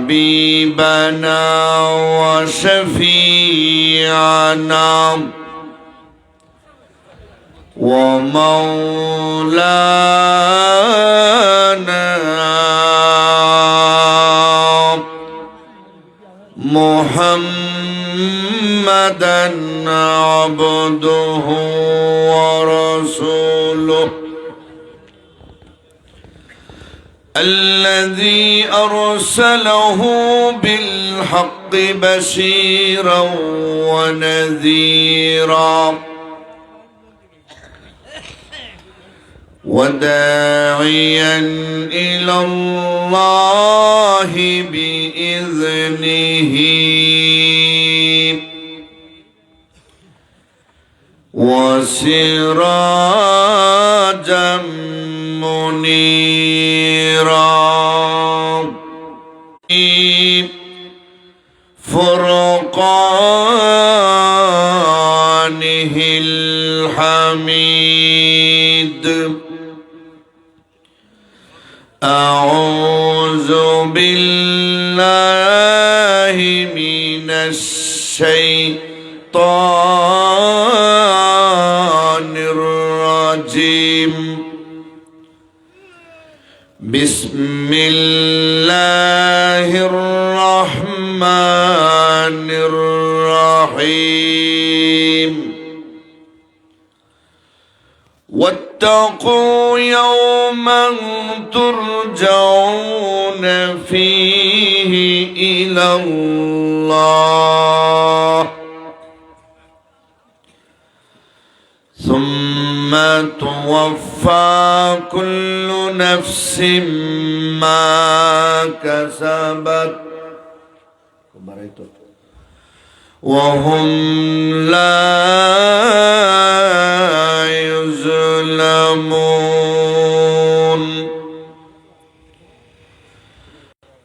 وحبيبنا وشفيعنا ومولانا محمدا عبده ورسوله الذي أرسله بالحق بشيرا ونذيرا وداعيا إلى الله بإذنه وسراجا منيرا فرقانه الحميد أعوذ بالله من الشيطان الرجيم بسم الله الرحمن الرحيم واتقوا يوما ترجعون فيه إلى الله ثم توفى كل نفس ما كسبت وهم لا يظلمون.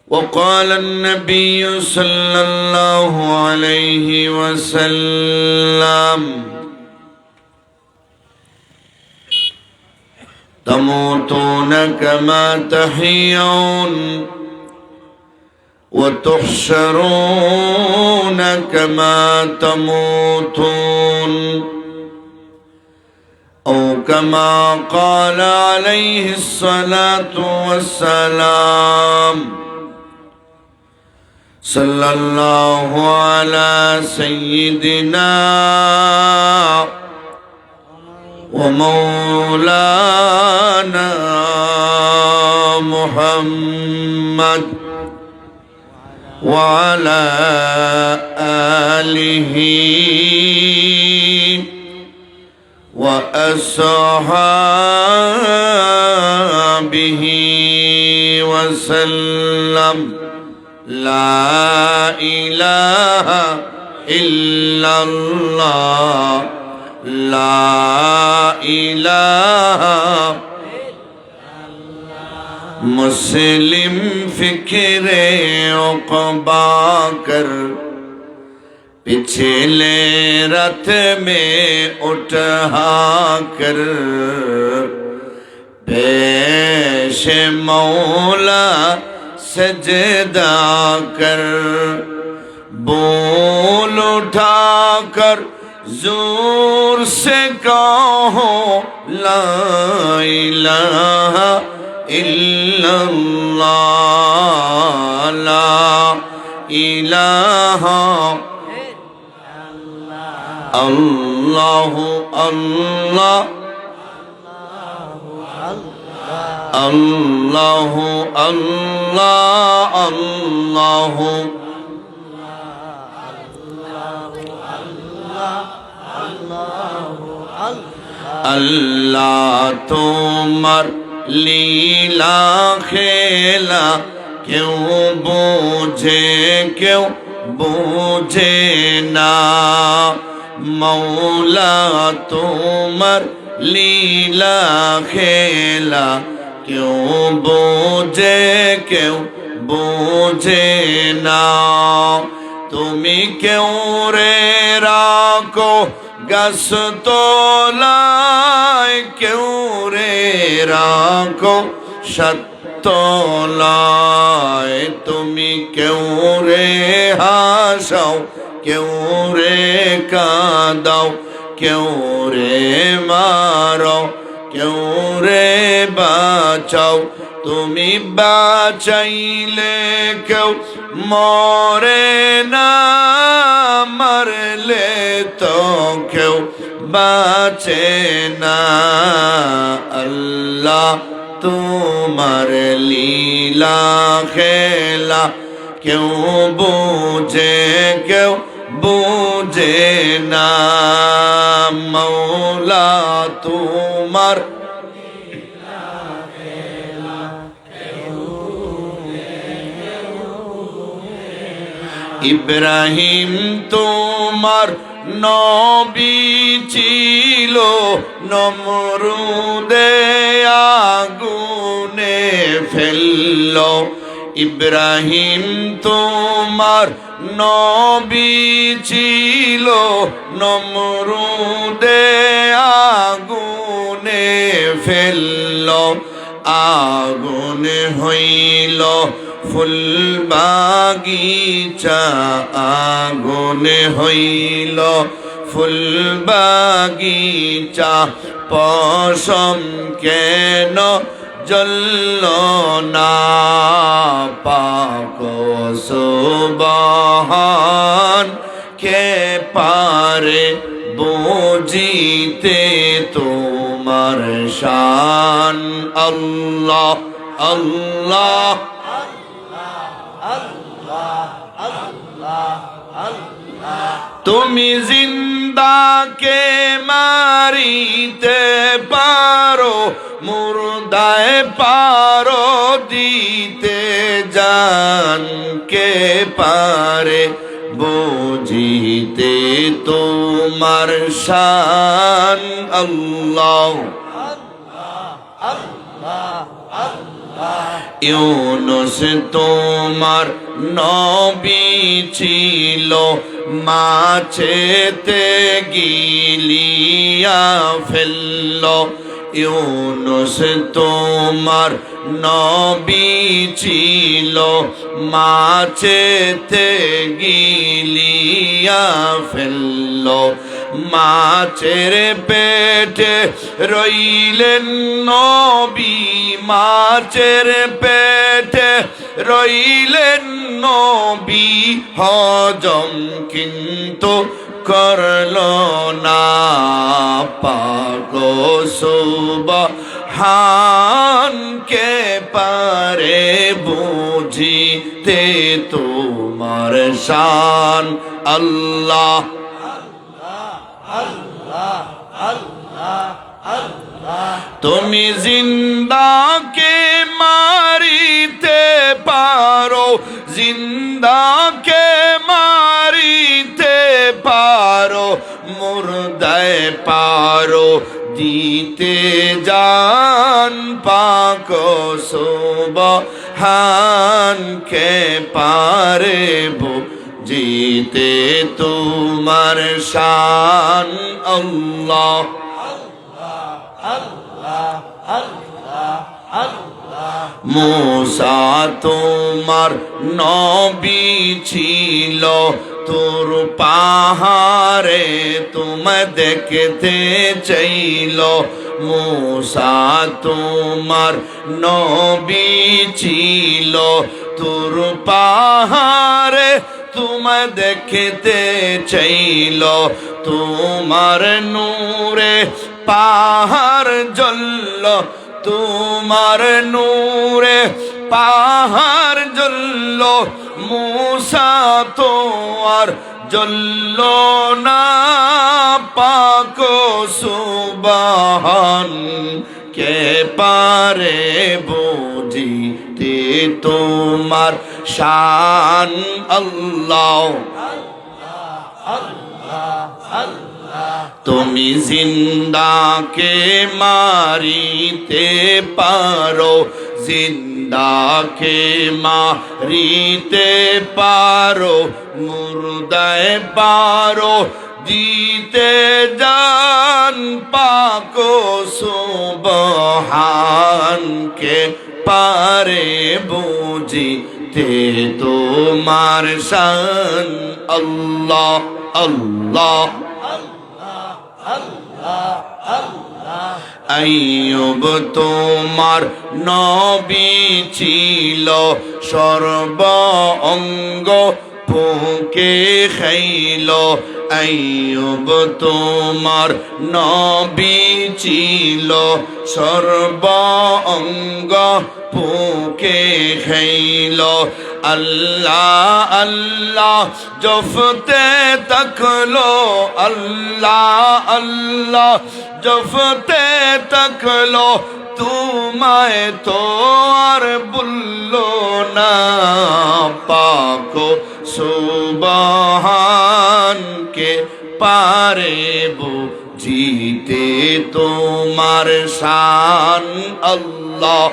وقال النبي صلى الله عليه وسلم تموتون كما تحيون وتحشرون كما تموتون أو كما قال عليه الصلاة والسلام. صلى الله على سيدنا ومولانا محمد وعلى آله وأصحابه وسلم. لا إله إلا الله لا إله مسلم फिक्रे उक़बा कर पिछले रथ में उठा कर पेश मौला सजदा कर बोल उठा कर जोर से कहो ला इलाहा इल्लल्लाह ला इलाहा अल्लाहु अल्लाह अल्लाहु अल्लाह अल्लाहु अल्लाह तुमर लीला खेला क्यों बूझे ना मौला तुमर लीला खेला क्यों बूझे ना तुमी क्यों रे राखो गस तोलाए क्यों रे राखो সত্য লয়। তুমি কেউ রে হাসাও, কেউ রে কাঁদাও, কেউ রে মারো, কেউ রে বাঁচাও। তুমি বাঁচাইলে কেউ মরে না, মারলে তো কেউ বাঁচে না। আল্লাহ তোমার লীলা খেলা কেউ বোঝে, কেউ বোঝে না। মৌলা তোমার ইব্রাহিম তোমার নবী ছিল, নমরুদে আগুনে ফেললো। ইব্রাহিম তোমার নবী ছিল, নমরুদে আগুনে ফেললো। আগুনে হইল ফুল বাগিচা, আগুনে হইল ফুল বাগিচা। পশম কেন জ্বলল না, পাক সুবহান কে পারে বুঝিতে তোমার শান। আল্লাহ আল্লাহ তুমি জিন্দাকে মারিতে পারো, মুর্দায় পারো দিতে জান। কে পারে বুঝিতে তোমার শান। আল্লাহ ইউনুস তোমার নবী ছিল, মাছেতে গিলিয়া ফেললো। ইউনুস তোমার নবী ছিল, মাছেতে গিলিয়া ফেললো। মাছের পেটে রইলেন নবী, মাছের পেটে রইলেন নবী। হজম কিন্তু করলো না, পাক সুবহান কে পারে বুঝিতে তোমার শান। আল্লাহ তুমি জিন্দাকে মারিতে পারো, জিন্দাকে মারিতে পারো, মুর্দায় পারো দিতে জান। পাক সুবহান কে পারে বুঝিতে তোমার শান। আল্লাহ মূসা তোমার নবী ছিল, তোর পাহাড়ে তুমি দেখতে চাইল। মূসা তোমার নবী ছিল, তোর পাহাড়ে তুমি দেখতে চাইল। তোমার নূরে পাহাড় জ্বলল, তোমার নূরে পাহাড় জ্বলল। মূসা তো আর জ্বলল না, পাক সুবহান কে পারে বুঝিতে তোমার শান। আল্লাহ তুমি জিন্দাকে মারিতে পারো, জিন্দাকে মারিতে পারো, মুর্দায় পারো দিতে জান পাক সুবহান কে পারে বুঝিতে তোমার শান আল্লাহ আল্লাহ আইয়ুব তোমার নবী ছিল সর্ব অঙ্গ ফুঁকে খাইল আইয়ুব তোমার নবী ছিল সর্ব অঙ্গ ফুঁকে খাইল আল্লাহ আল্লাহ জফতে তকলো আল্লাহ আল্লাহ জফতে তকলো তোমায় তো আর বললো না পাক সুবহান কে পারে বুঝিতে তোমার শান আল্লাহ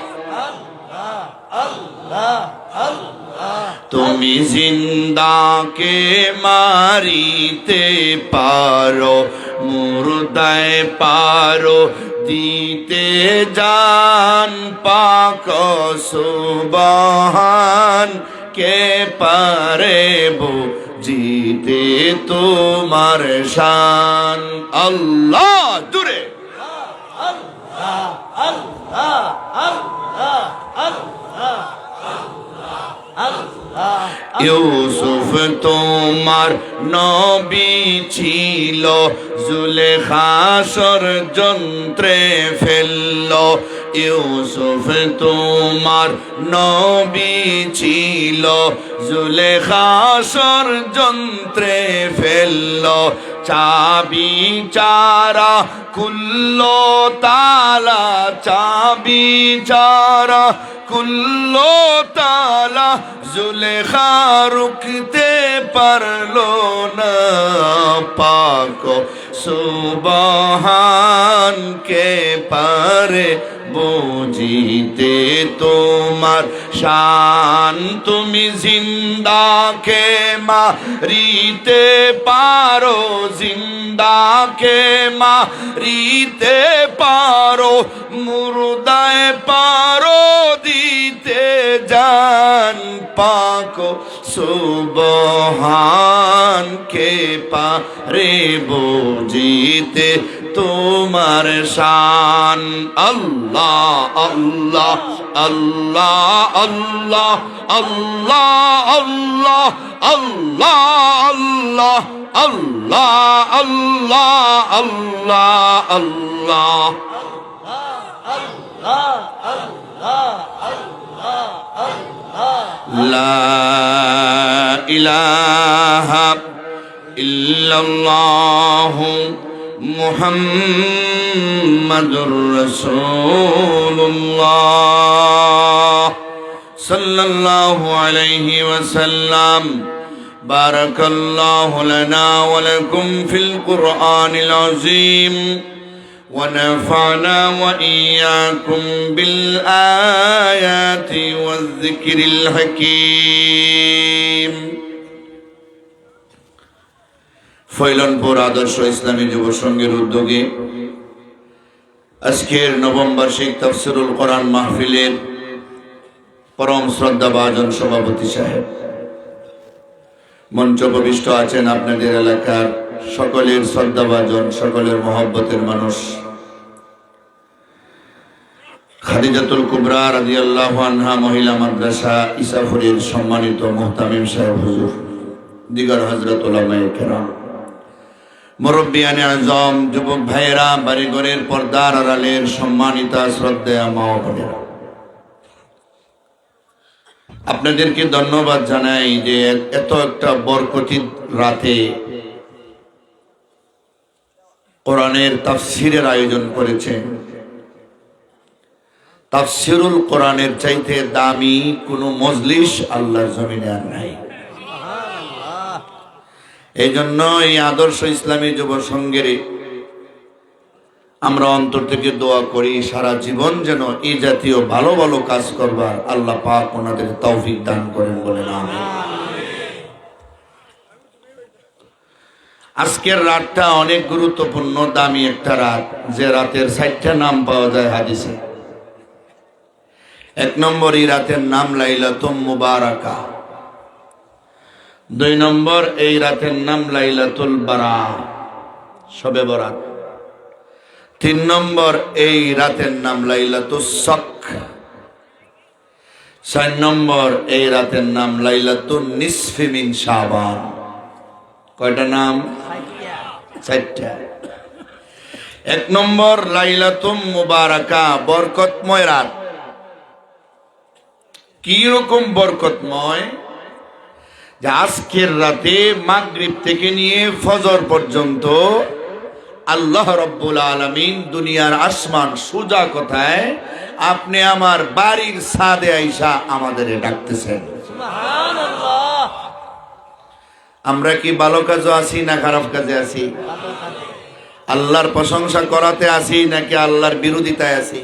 তুমি জিন্দাকে মারিতে পারো মুর্দায় পারো দিতে জান পাক সুবহান কে পারে বুঝিতে তোমার শান আল্লাহ দূরে আল্লাহ আল্লাহ আল্লাহ আল্লাহ ইউসুফ তোমার নবী ছিল জুলেখা ষড়যন্ত্রে ফেলল ইউসুফ তোমার নবী ছিল জুলেখা ষড়যন্ত্রে ফেলল চাবি চারা কুল্লো তালা চাবি চারা কুল্লো তালা জুলেখা রুখতে পারলো না পাক সুবহান কে পারে বুঝিতে তোমার শান তুমি জিন্দাকে মারিতে পারো জিন্দাকে মারিতে পারো মুর্দায় পারো দিতে জান পাক সুবহান কে পারে বুঝিতে তোমার শান আল্লাহ আল্লাহ আল্লাহ আল্লাহ আল্লাহ আল্লাহ আল্লাহ আল্লাহ আল্লাহ আল্লাহ আল্লাহ লা ইলাহা ইল্লাল্লাহ মুহাম্মাদুর রাসূলুল্লাহ সাল্লাল্লাহু আলাইহি ওয়াসাল্লাম বারাকাল্লাহু লানা ওয়া লাকুম ফিল কুরআনিল আযীম ونفعنا وإياكم بالآيات والذكر الحكيم ফয়লানপুর আদর্শ ইসলামী যুব সংঘের উদ্যোগে আজকের নবম বার্ষিক তাফসীরুল কোরআন মাহফিলের পরম শ্রদ্ধাভাজন সভাপতি সাহেব, মঞ্চ উপবিষ্ট আছেন আপনাদের এলাকার সকলের শ্রদ্ধাভাজন সকলের মহব্বতের মানুষ, খাদিজাতুল কুবরা রাদিয়াল্লাহু আনহা মহিলা মাদ্রাসা ইসাফুরের সম্মানিত মুহতামিম সাহেব হুজুর, দিগার হযরত উলামায়ে কেরাম, মুরব্বিয়ানে আজম, যুবক ভাইয়েরা, বাড়িঘরের পর্দার আড়ালের সম্মানিতা শ্রদ্ধেয়া মা ও বোনেরা, আপনাদেরকে ধন্যবাদ জানাই যে এত একটা বরকতি রাতে কোরআনের তাফসীরের আয়োজন করেছেন। তাফসীরুল কোরআনের চাইতে দামি কোনো মজলিস আল্লাহর জমিনে আর নাই। এই জন্য এই আদর্শ ইসলামী যুব সংঘের আমরা অন্তর থেকে দোয়া করি সারা জীবন যেন এই জাতীয় ভালো ভালো কাজ করবার আল্লাহ পাক ওনাদের তৌফিক দান করেন বলেন আমিন। আজকের রাতটা অনেক গুরুত্বপূর্ণ, দামি একটা রাত, যে রাতের 4টা নাম পাওয়া যায় হাদিসে। 1 নম্বর, এই রাতের নাম লাইলাতুল মুবারাকা। 2 নম্বর, এই রাতের নাম লাইলাতুল বারা, শবে বরাত। 3 নম্বর, এই রাতের নাম লাইলাতুস শক। 4 নম্বর, এই রাতের নাম লাইলাতুন নিসফি মিন শাবান। কয়টা নাম? 4টা। 1 নম্বর লাইলাতুল মুবারাকা, বরকতময় রাত। কি রকম বরকতময়? যে আজকের রাতে মাগরিব থেকে নিয়ে ফজর পর্যন্ত আল্লাহ রাব্বুল আলামিন দুনিয়ার আসমান, সোজা কথায় আপনি আমার বাড়ির ছাদে আইসা আমাদের ডাকতেছেন। সুবহানাল্লাহ। আমরা কি ভালো কাজে আছি না খারাপ কাজে আছি? আল্লাহর প্রশংসা করাতে আছি নাকি আল্লাহর বিরোধিতায় আছি?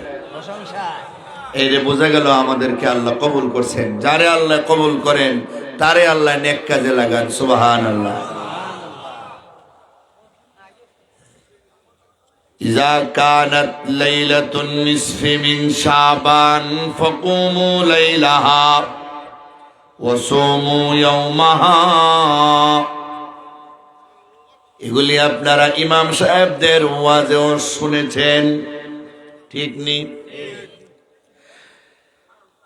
এই রে বোঝা গেল আমাদেরকে আল্লাহ কবুল করছেন। যারে আল্লাহ কবুল করেন তারে আল্লাহ নেক কাজে লাগান। সুবহানাল্লাহ। ইযা কানাত লাইলাতুন নিসফি মিন শাবান ফাকুমু লাইলাহা ওয়া সুমু ইয়াওমাহা। এগুলি আপনারা ইমাম সাহেবদের ওয়াজেও শুনেছেন, ঠিক নি?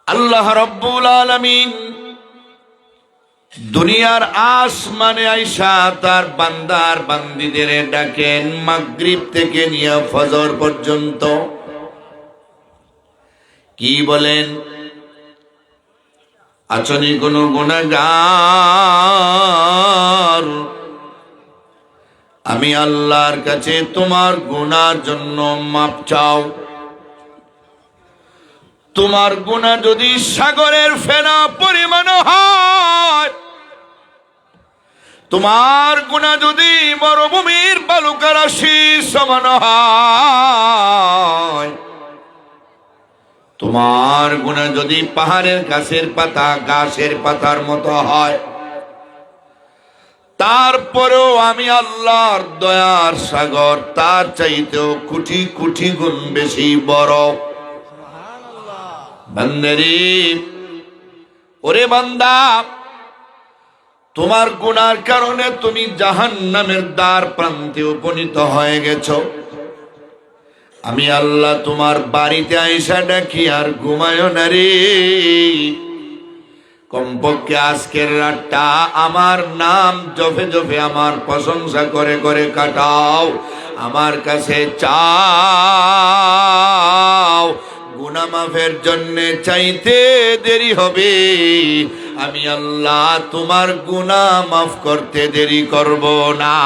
আল্লাহ রাব্বুল আলামিন দুনিয়ার আসমানে আইসা তার বান্দার বান্দীদের ডাকেন মাগরিব থেকে নিয়ে ফজর পর্যন্ত। কি বলেন? আচনি কোন গুনাহগার, আমি আল্লাহর কাছে তোমার গুনার জন্য মাপ চাও। তোমার গুনাহ যদি সাগরের ফেনা পরিমাণ হয়, তোমার গুনাহ যদি মরুভূমির বালুকা রাশি সমান হয়, তোমার গুনাহ যদি পাহাড়ের গাছের পাতা, গাছের পাতার মতো হয়, তারপরেও আমি আল্লাহর দয়ার সাগর তার চাইতেও কোটি কোটি গুণ বেশি বড়। বান্দারে, ওরে বান্দা, তোমার গুনার কারণে তুমি জাহান্নামের দ্বার প্রান্তে উপনীত হয়ে গেছো। আমি আল্লাহ তোমার বাড়িতে আইসা ডাকি আর ঘুমায় না রে। কমপক্ষে আজকের রাতটা আমার নাম জপে জপে, আমার প্রশংসা করে করে কাটাও। আমার কাছে চাও, গুনাহ মাফের জন্য চাইতে দেরি হবে, আমি আল্লাহ তোমার গুনাহ মাফ করতে দেরি করব না।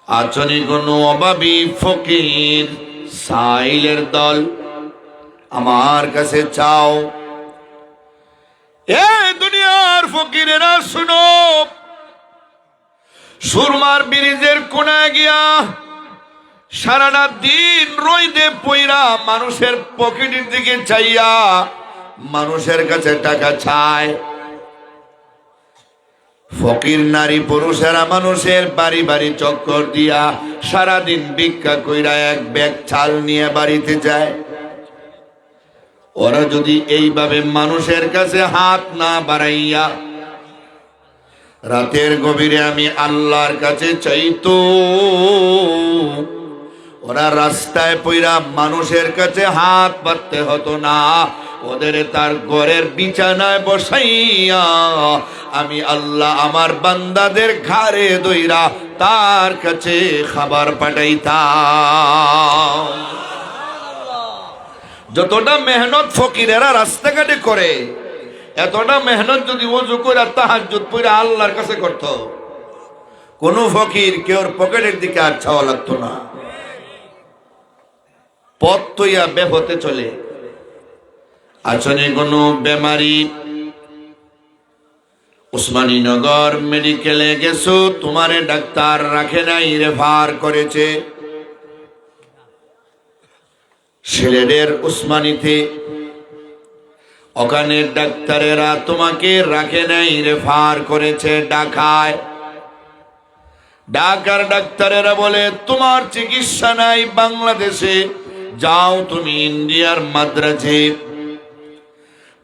আচনি কোন অভাবী ফকির সাইলের দল, আমার কাছে চাও। এ দুনিয়ার ফকিরেরা শুনো, সুরমার ব্রিজের কোনায় গিয়া সারাটা দিন রইদে পইরা মানুষের পকেটের দিকে চাইয়া মানুষের কাছে টাকা চায়। ফকির নারী পুরুষেরা মানুষের বাড়ি বাড়ি চক্কর দিয়া সারাদিন ভিক্ষা কইরা এক ব্যাগ চাল নিয়ে বাড়িতে যায়। ওরা যদি এইভাবে মানুষের কাছে হাত না বাড়াইয়া রাতের গভীরে আমি আল্লাহর কাছে চাইতো, ওরা রাস্তায় পইরা মানুষের কাছে হাত পাততে হতো না। ওদের তার ঘরের বিছানায় বসাইয়া আমি আল্লাহ আমার বান্দাদের ঘাড়ে দইরা তার কাছে খাবার পাঠাইতাম। যতটা মেহনত ফকিরেরা রাস্তাঘাটে করে, এতটা মেহনত যদি ওযু করে তাহাজ্জুদ পড়ে আল্লাহর কাছে করত, কোন ফকির কেউ পকেটের দিকে আর চাওয়া লাগতো না। পথ তৈয়া বেহতে চলে। আচনে কোন বেমারি, উসমানীনগর মেডিকেলে গেছো, তোমারে ডাক্তার রাখে নাই, রেফার করেছে। সিলেটের উসমানীতে ওখানে ডাক্তারেরা তোমাকে রাখে নাই, রেফার করেছে ঢাকায়। ঢাকার ডাক্তারেরা বলে তোমার চিকিৎসা নাই বাংলাদেশে, যাও তুমি ইন্ডিয়ার মাদ্রাজে।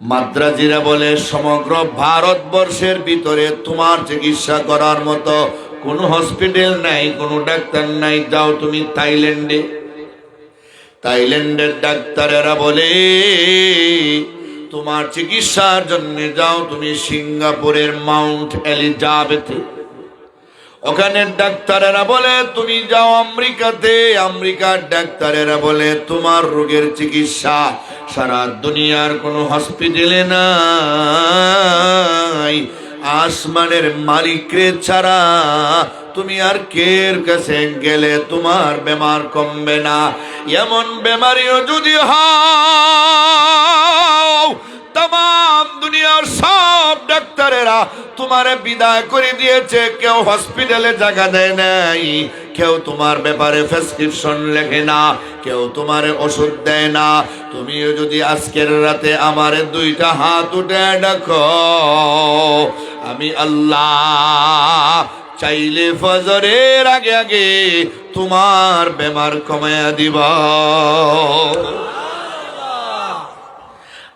মাদ্রাজিরা বলে সমগ্র ভারতবর্ষের ভিতরে তোমার চিকিৎসা করার মতো কোনো হসপিটাল নাই, কোনো ডাক্তার নাই, যাও তুমি থাইল্যান্ডে। থাইল্যান্ডের ডাক্তারেরা বলে তোমার চিকিৎসার জন্য যাও তুমি সিঙ্গাপুরের মাউন্ট এলিজাবেথে। ওখানের ডাক্তারেরা বলে তুমি যাও আমেরিকাতে। আমেরিকার ডাক্তারেরা বলে তোমার রোগের চিকিৎসা সারা দুনিয়ার কোনো হসপিটালে নাই, আসমানের মালিকরে ছাড়া তুমি আর কের কাছে গেলে তোমার বেমার কমবে না। এমন বেমারিও যদি হয় तमाम দুনিয়ার সব ডাক্তারেরা তোমারে বিদায় করে দিয়েছে, কেউ হসপিটালে জায়গা দেয় নাই, কেউ তোমার ব্যাপারে প্রেসক্রিপশন লেখে না, কেউ তোমারে ওষুধ দেয় না। তুমিও যদি আজকের রাতে আমারে দুইটা হাত উঠে ডাকো, আমি আল্লাহ চাইলে ফজরের আগে আগে তোমার বেমার কমায়া দিব।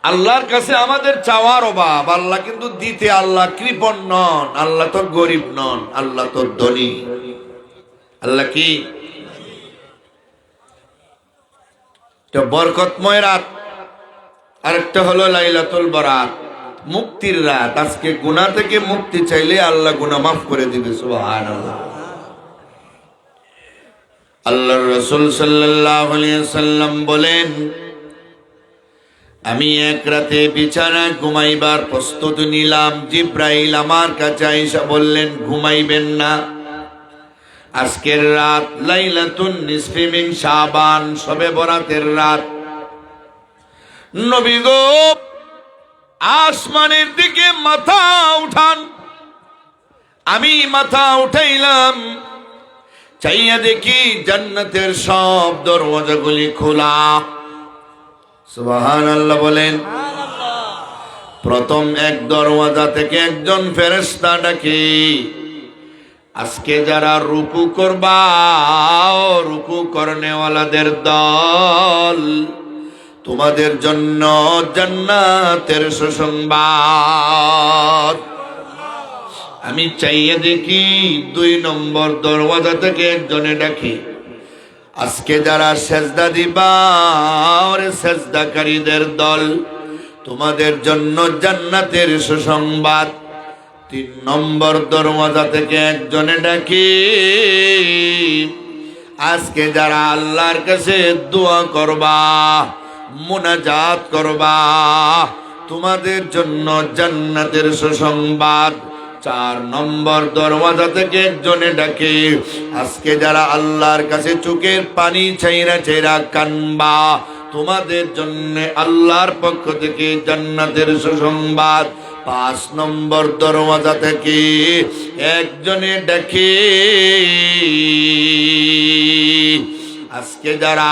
আল্লাহর কাছে আমাদের চাওয়ার অভাব, আল্লাহ কিন্তু দিতে আল্লাহ কৃপণ নন, আল্লাহ তো গরিব নন, আল্লাহ তো ধনী। আল্লাহ কি বরকতময় রাত, আরেকটা হলো লাইলাতুল বারাত, মুক্তির রাত। আজকে গুনাহ থেকে মুক্তি চাইলে আল্লাহ গুনাহ মাফ করে দিবে। সুবহানাল্লাহ। আল্লাহর রাসূল সাল্লাল্লাহু আলাইহি ওয়াসাল্লাম বলেন, আমি এক রাতে বিছানায় ঘুমাইবার প্রস্তুতি নিলাম, জিব্রাইল আমার কাছে আইসা বললেন ঘুমাইবেন না, আজকের রাত লাইলাতুন নিসফি মিন শাবান, শবে বরাতের রাত। নবী গো আসমানের দিকে মাথা উঠান। আমি মাথা উঠাইলাম, চাইয়া দেখি জান্নাতের সব দরওয়াজাগুলি খোলা। সুবহানাল্লাহ বলেন। প্রথম এক দরওয়াজা থেকে একজন ফেরেশতা ডাকে, আজকে যারা রুকু করবা, রুকু করনেওয়ালাদের দল, তোমাদের জন্য জান্নাতের সুসংবাদ। আমি চাইয়ে দেখি 2 নম্বর দরওয়াজা থেকে একজনে ডাকে, আজকে যারা সেজদা দিবা, ওরে সেজদাকারীদের দল, তোমাদের জন্য জান্নাতের সুসংবাদ। 3 নম্বর দরওয়াজা থেকে একজনে ডাকে, আজকে যারা আল্লাহর কাছে দোয়া করবা, মুনাজাত করবা, তোমাদের জন্য জান্নাতের সুসংবাদ। 4 নম্বর দরওয়াজা থেকে একজনে ডাকে, আজকে যারা আল্লাহর কাছে চোখের পানি ছাইরা ছাইরা কানবা, তোমাদের জন্য আল্লাহর পক্ষ থেকে জান্নাতের সুসংবাদ। 5 নম্বর দরওয়াজা থেকে একজনে ডাকে, আজকে যারা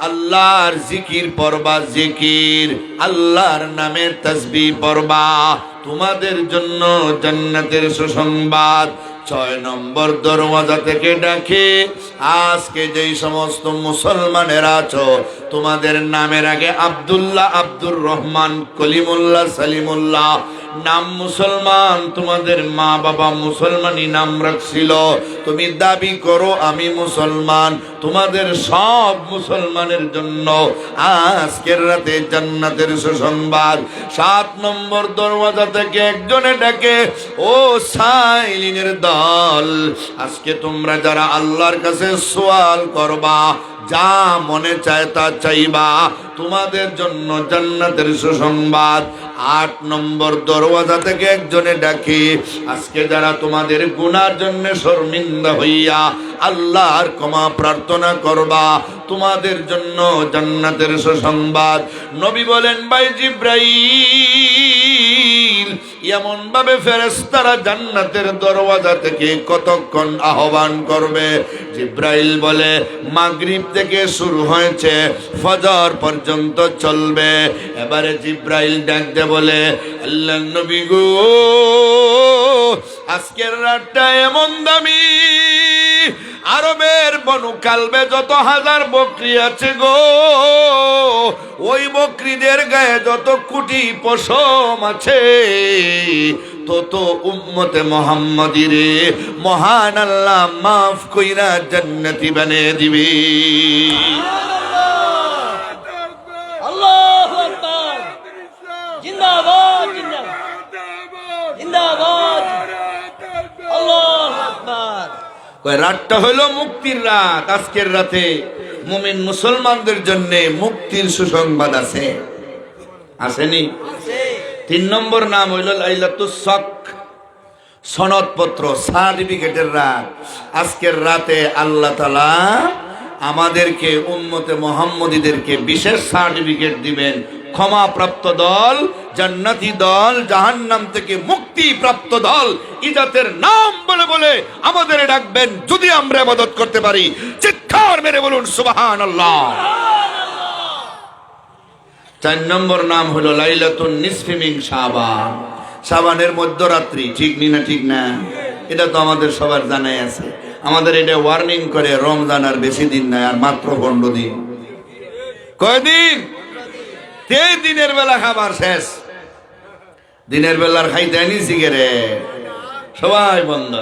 আল্লাহর জিকির পড়বা, জিকির আল্লাহর নামের তাসবিহ পড়বা, তোমাদের জন্য জান্নাতের সুসংবাদ। 6 নম্বর দরওয়াজা থেকে ডাকে, আজকে যেই সমস্ত মুসলমানেরা আছো, তোমাদের নামের আগে আব্দুল্লাহ, আব্দুর রহমান, কলিমুল্লাহ, সালিমুল্লাহ নাম মুসলমান, তোমাদের মা বাবা মুসলমানই নাম রাখছিল, তুমি দাবি করো আমি মুসলমান, তোমাদের সব মুসলমানের জন্য আজকের রাতে জান্নাতের সুসংবাদ। 7 নম্বর দরওয়াজা থেকে একজনে ডাকে, ও সাইলিনের দল, আজকে তোমরা যারা আল্লাহর কাছে সওয়াল করবা, যা মনে চায় তা চাইবা, তোমাদের জন্য জান্নাতের সুসংবাদ। 8 নম্বর দরওয়াজা থেকে একজনে ডাকে, আজকে যারা তোমাদের গুনার জন্য শর্মিন্দা হইয়া আল্লাহর ক্ষমা প্রার্থনা করবা, তোমাদের জন্য জান্নাতের সুসংবাদ। নবী বলেন, ভাই জিব্রাইল এমন ভাবে ফেরেশতারা জান্নাতের দরওয়াজা থেকে কতক্ষণ আহ্বান করবে। জিব্রাইল বলে মাগরিব থেকে শুরু হয়েছে, ফজর পর্যন্ত চলবে। এবারে জিব্রাইল ডাক দিয়ে বলে, আল্লাহর নবী গো, আজকের রাতটা এমন দামি, আরবের বনু কালবে যত হাজার বকরি আছে গো, ওই বকরিদের গায়ে যত কোটি পশম আছে, তত উম্মতে মুহাম্মাদিরে মহান আল্লাহ মাফ কইরা জান্নাতি বানিয়ে দিবে। আল্লাহু আকবার, জিন্দাবাদ জিন্দাবাদ জিন্দাবাদ, আল্লাহু আকবার। রাতটা হলো মুক্তির রাত। আজকের রাতে মুমিন মুসলমানদের জন্য মুক্তির সুসংবাদ আছে, আসেনি? 3 নম্বর নাম হইল লাইলাতুস শক, সনদপত্র, সার্টিফিকেটের রাত। আজকের রাতে আল্লাহ তাআলা আমাদেরকে উম্মতে মুহাম্মদীদেরকে বিশেষ সার্টিফিকেট দিবেন। ক্ষমা প্রাপ্ত দল, জান্নাতি দল, জাহান্নাম থেকে মুক্তি প্রাপ্ত দল, ইজাতের নাম বলে বলে আমাদের ডাকবেন। যদি আমরা ইবাদত করতে পারি, চিৎকার মেরে বলুন সুবহানাল্লাহ। 4 নম্বর নাম হলো লাইলাতুন নিসফি মিন শাবান, শাবানের মধ্যরাত্রি। ঠিক না? ঠিক না? এটা তো আমাদের সবার জানাই আছে। আমাদের এটা ওয়ার্নিং করে রমজান আর বেশি দিন নাই, আর মাত্র 15 দিন। কয়দিন? এই দিনের বেলা খাবার শেষ, দিনের বেলার খাইতে আনি সিগারেট, সবাই বন্ধ।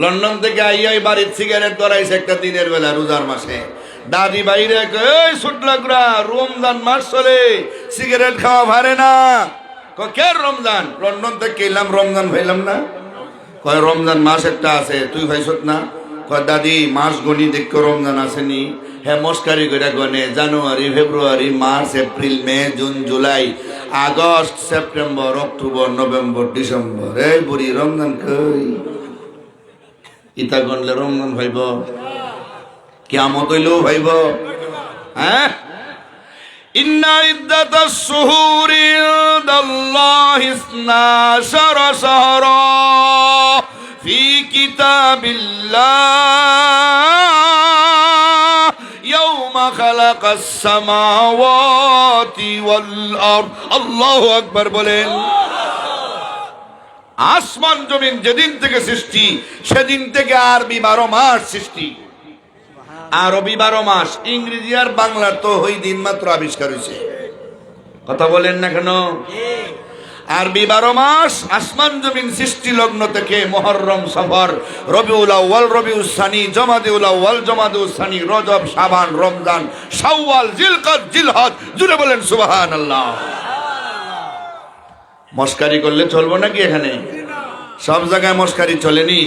লন্ডন থেকে আইয়াই বাড়ির সিগারেট ধরাইছে একটা দিনের বেলা রোজার মাসে। দাদি বাইরে ছুটলাগুড়া, রমজান মাস চলে, সিগারেট খাওয়া ভারে না। কে রমজান? লন্ডন থেকে এলাম, রমজান ভাইলাম না। কয় রমজান মাস একটা আছে, তুই ভাইছত না? কয় দাদি মাস গণি দেখো রমজান আসেনি। হ্যাঁ মস্কারি করে গনে January, February, March, April, May, June, July, August, September, October, November, December. এই বুড়ি রমজান কই? ইতা গনলে রমজান ভাইব, কিয়ামত হইলেও ভাইব। হ্যাঁ, ইন্না ইদ্দাতাস শুহুরি ইনদাল্লাহি 12 শাহরা ফি কিতাবিল্লাহ ইয়াওমা খালাকাস সামাওয়াতি ওয়াল আরদ। আল্লাহু আকবার বলেন। আসমান জমিন যেদিন থেকে সৃষ্টি, সেদিন থেকে আরবি 12 মাস সৃষ্টি। আরবি 12 মাস, ইংরেজি আর বাংলার তো ওই দিন মাত্র আবিষ্কার হয়েছে। কথা বলেন না কেন? আরবি 12 মাস, আসমান জমিন সৃষ্টি লগ্ন থেকে মুহররম, সফর, রবিউল আউয়াল, রবিউল সানি, জমাদিউল আউয়াল, জমাদিউল সানি, রজব, শাবান, রমজান, শাওয়াল, জিলকদ, জিলহজ। জুড়ে বলেন সুবহানাল্লাহ। মস্কারি করলে চলবো নাকি? এখানে সব জায়গায় মস্কারি চলেনি।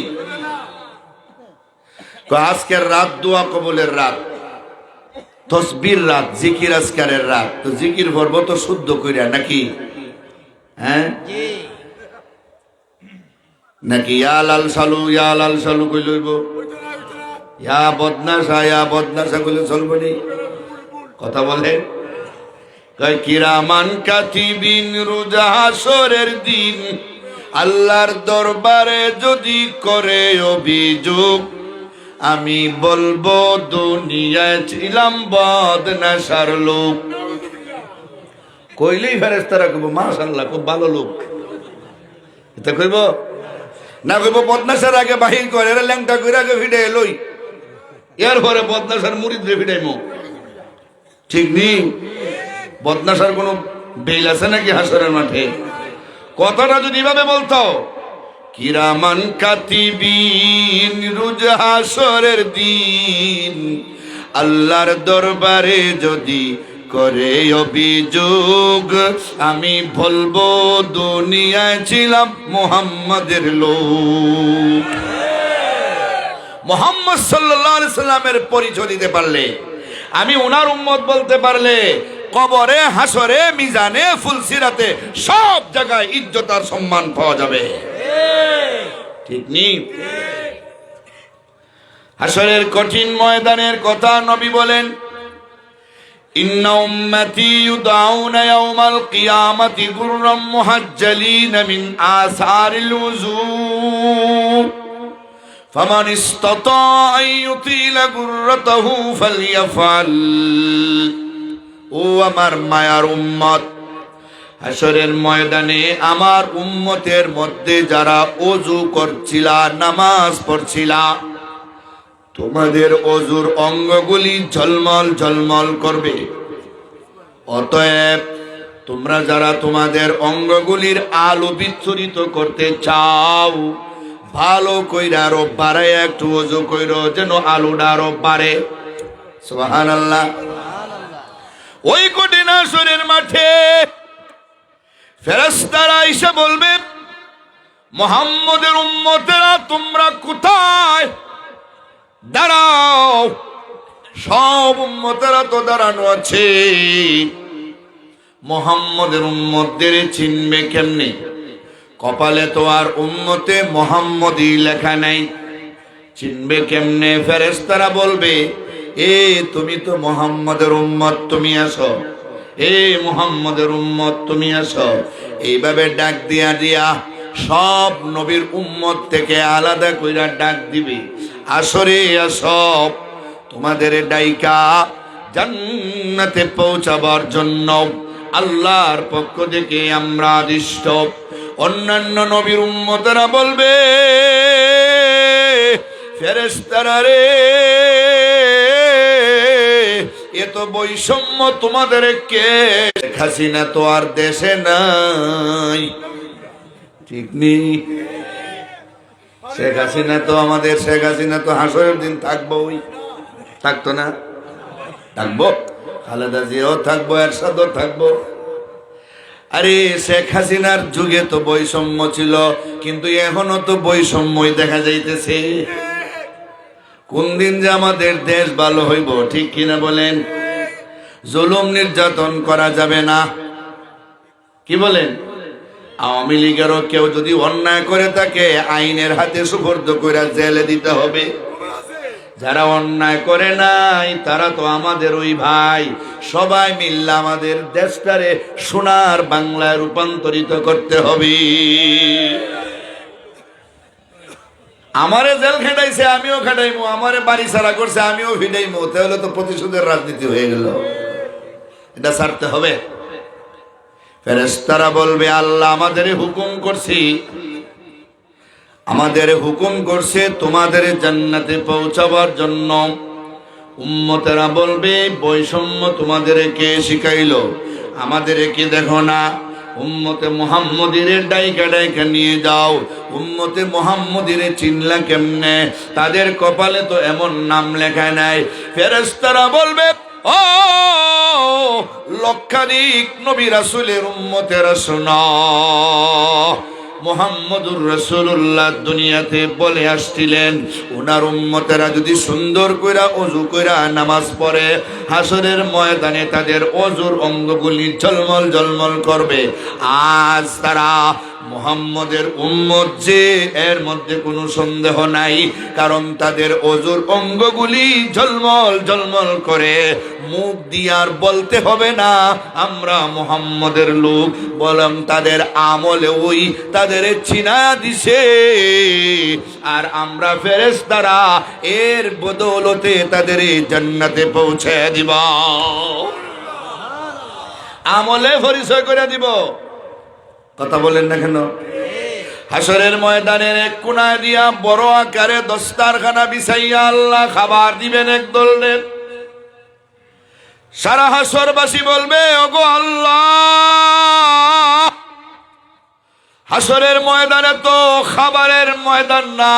আজকের রাত দোয়া কবুলের রাত, তসবির রাত, জিকির আজকারের রাত। তো জিকির পড়বো তো শুদ্ধ কইরা নাকি? হ্যাঁ নাকি? ইয়া লাল সালু, ইয়া লাল সালু কই লইব, ইয়া বদনাশা, ইয়া বদনাশা কইলে চলবো নি? কথা বলে কয় কিরামান কাতিবিন, রোজা হাসরের দিন আল্লাহর দরবারে যদি করে অভিযোগ, আমি বলবো দুনিয়ায় ছিলাম বদনাশার লোক। কইলেই ফেরেশতারা কইব মাশাআল্লাহ খুব ভালো লোক। এটা কইব না? কইব বদনাশার আগে বাহির করে ল্যাংটা কইরা আগে ভিড়ে লই, এরপরে বদনাশার মুরিদ রে ভিড়াইমু। ঠিক নেই? বদনাশার কোনো বেল আছে নাকি হাসরের মাঠে? কথাটা যদি এভাবে বলতো, কিরামান কাতিবিন, রোজ হাসরের দিন আল্লাহর দরবারে যদি করে অভিযোগ, আমি বলবো দুনিয়ায় ছিলাম মুহাম্মাদের লোক। মুহাম্মদ সাল্লাল্লাহু আলাইহি সাল্লামের পরিচয় দিতে পারলে, আমি ওনার উম্মত বলতে পারলে, কবরে, হাসরে, মিজানে, ফুলসিরাতে সব জায়গায় ইজ্জত আর সম্মান পাওয়া যাবে। ঠিক নি? হাসরের কঠিন ময়দানের কথা নবী বলেন, ইন্না উম্মতি ইউদআউনা ইয়াওমাল কিয়ামাতি গুররাম মুহাজ্জালিনা মিন আসারিল ওযু ফামান ইসতাতা আন ইউতিলা গুররাতাহু ফালইয়াফআল। ও আমার মায়ার উম্মত, হাসরের ময়দানে আমার উম্মতের মধ্যে যারা ওযু করছিলা, নামাজ পড়ছিলা, তোমাদের ওযুর অঙ্গগুলি ঝলমল ঝলমল করবে। অতএব তোমরা যারা তোমাদের অঙ্গগুলির আলো বিচ্ছুরিত করতে চাও, ভালো কইরা আরো বাড়ায় একটু ওযু কইরো, যেন আলোটা আরো বাড়ে। সুবহানাল্লাহ। ওই কঠিন হাসরের মাঠে ফেরেশতারা এসে বলবে, মুহাম্মদের উম্মতেরা তোমরা কোথায়? দাঁড়াও। সব উম্মতেরা তো দাঁড়ানো আছে, মুহাম্মদের উম্মতদের চিনবে কেমনে? কপালে তো আর উম্মতে মুহাম্মদী লেখা নাই, চিনবে কেমনে? ফেরেশতারা বলবে, এ তুমি তো মুহাম্মদের উম্মত, তুমি আসো। এ মুহাম্মদের উম্মত, তুমি আসো। এইভাবে ডাক দিয়া দিয়া সব নবীর উম্মত থেকে আলাদা কইরা ডাক দিবে, আসরে আসো। তোমাদের ডাইকা জান্নাতে পৌঁছাবার জন্য আল্লাহর পক্ষ থেকে আমরা আদিষ্ট। অন্যান্য নবীর উম্মতেরা বলবে, ফেরেশতারা রে, এত বৈষম্য তোমাদের কে? শেখ হাসিনা তো আর দেশে নাই, ঠিক নেই? শেখ হাসিনা তো আমাদের, শেখ হাসিনা তো হাসরের দিন থাকবো, থাকতো না? থাকবো। খালেদা জিয়াও থাকবো, এরশাদও থাকবো। আরে শেখ হাসিনার যুগে তো বৈষম্য ছিল, কিন্তু এখনো তো বৈষম্যই দেখা যাইতেছে। কোন দিন যে আমাদের দেশ ভালো হইব, ঠিক কিনা বলেন? জুলুম নির্যাতন করা যাবে না, কি বলেন? আওয়ামী লীগেরও কেউ যদি অন্যায় করে থাকে, আইনের হাতে সুপর্দ করে জেলে দিতে হবে। যারা অন্যায় করে নাই তারা তো আমাদের ওই ভাই। সবাই মিললে আমাদের দেশটারে সোনার বাংলায় রূপান্তরিত করতে হবে। আমারে জেল খেটাইছে, আমিও খেটাইমু। আমারে বাড়ি ছাড়া করছে, আমিও ফিটাইমু। তাহলে তো প্রতিশোধের রাজনীতি হয়ে গেল। এটা ছাড়তে হবে। ফেরেশতারা বলবে, আল্লাহ আমাদের হুকুম করছি, আমাদের হুকুম করছে তোমাদের জান্নাতে পৌঁছাবার জন্য। উম্মতেরা বলবে, বৈষম্য তোমাদের কে শিখাইলো? আমাদের কি দেখো না? উম্মতে মুহাম্মদীর ডাইকা ডাইকা নিয়ে যাও। উম্মতে মুহাম্মদীর চিনলা কেমনে? তাদের কপালে তো এমন নাম লেখা নাই। ফেরেশতারা বলবে, ও লক্ষাধিক নবী রাসূলের উম্মতেরা শোনো, মুহাম্মদুর রাসূলুল্লাহ দুনিয়াতে বলে আসছিলেন, ওনার উম্মতেরা যদি সুন্দর কইরা ওযু কইরা নামাজ পড়ে, হাসরের ময়দানে তাদের ওযুর অঙ্গগুলি ঝলমল ঝলমল করবে। আজ তারা মুহাম্মদের উম্মত যে, এর মধ্যে কোনো সন্দেহ নাই, কারণ তাদের ওযুর অঙ্গগুলি ঝলমল ঝলমল করে। মুখ দিয়ে আর বলতে হবে না আমরা মুহাম্মদের লোক, বললাম তাদের আমলে ওই তাদের চিনা দিছে। আর আমরা ফেরেশতারা এর বদৌলতে তাদের জান্নাতে পৌঁছে দিব, আমলে পরিচয় করে দিব। কথা বলেন না কেন? হাসরের ময়দানের এক কোনায় দিয়া বড় আকারে দস্তারখানা বিছাইয়া আল্লাহ খাবার দিবেন একদল রে। সারা হাসরবাসী বলবে, ওগো আল্লাহ, হাসরের ময়দানে তো খাবারের ময়দান না,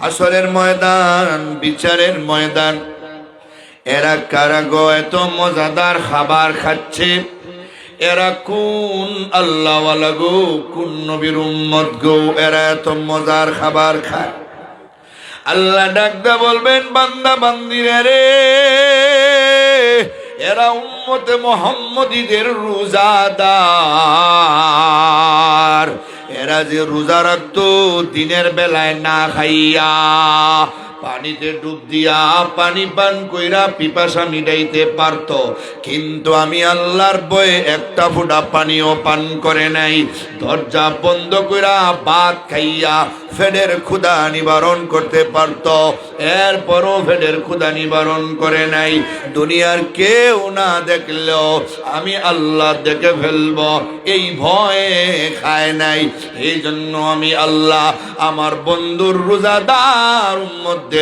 হাসরের ময়দান বিচারের ময়দান। এরা কারা গো এত মজাদার খাবার খাচ্ছে? এরা কোন আল্লাহওয়ালা গো, কোন নবীর উম্মত গো, এরা এত মজার খাবার খায়? আল্লাহ ডাকতে বলবেন, বান্দা বান্দিরা রে, এরা উম্মতে মুহাম্মদীদের রোজাদার। এরা যে রোজা রাখতো দিনের বেলায় না খাইয়া, পানিতে ডুব দিয়া পানি পান কইরা পিপাসা মিটাইতে পারত, কিন্তু আমি আল্লাহর ভয়ে একটা ফোঁটা পানিও পান করে নাই। দরজা বন্ধ কইরা ভাত খাইয়া ফেডের ক্ষুধা নিবারণ করতে পারত, এরপরও ফেডের ক্ষুধা নিবারণ করে নাই। দুনিয়ার কেউ না দেখলেও আমি আল্লাহ দেখে ফেলব, এই ভয়ে খায় নাই। এই জন্য আমি আল্লাহ আমার বন্ধুর রোজাদার উম্মতদের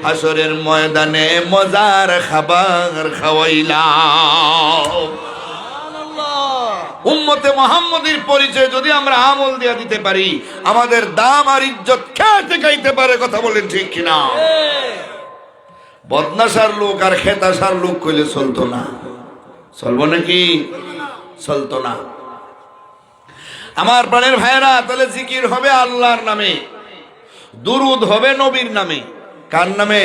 হাসরের ময়দানে মজার খাবার খাওয়াইলাম। উম্মতে মুহাম্মদীর পরিচয় যদি আমরা আমল দিয়া দিতে পারি, আমাদের দাম আর ইজ্জত খেতে খাইতে পারে। কথা বলেন ঠিক কিনা? বদনাসার লোক আর খেতাসার লোক কইলে চলতো না। চলবো নাকি? চলতো না। আমার প্রাণের ভাইয়েরা, তাহলে জিকির হবে আল্লাহর নামে, দুরুদ হবে নবীর নামে। কার নামে?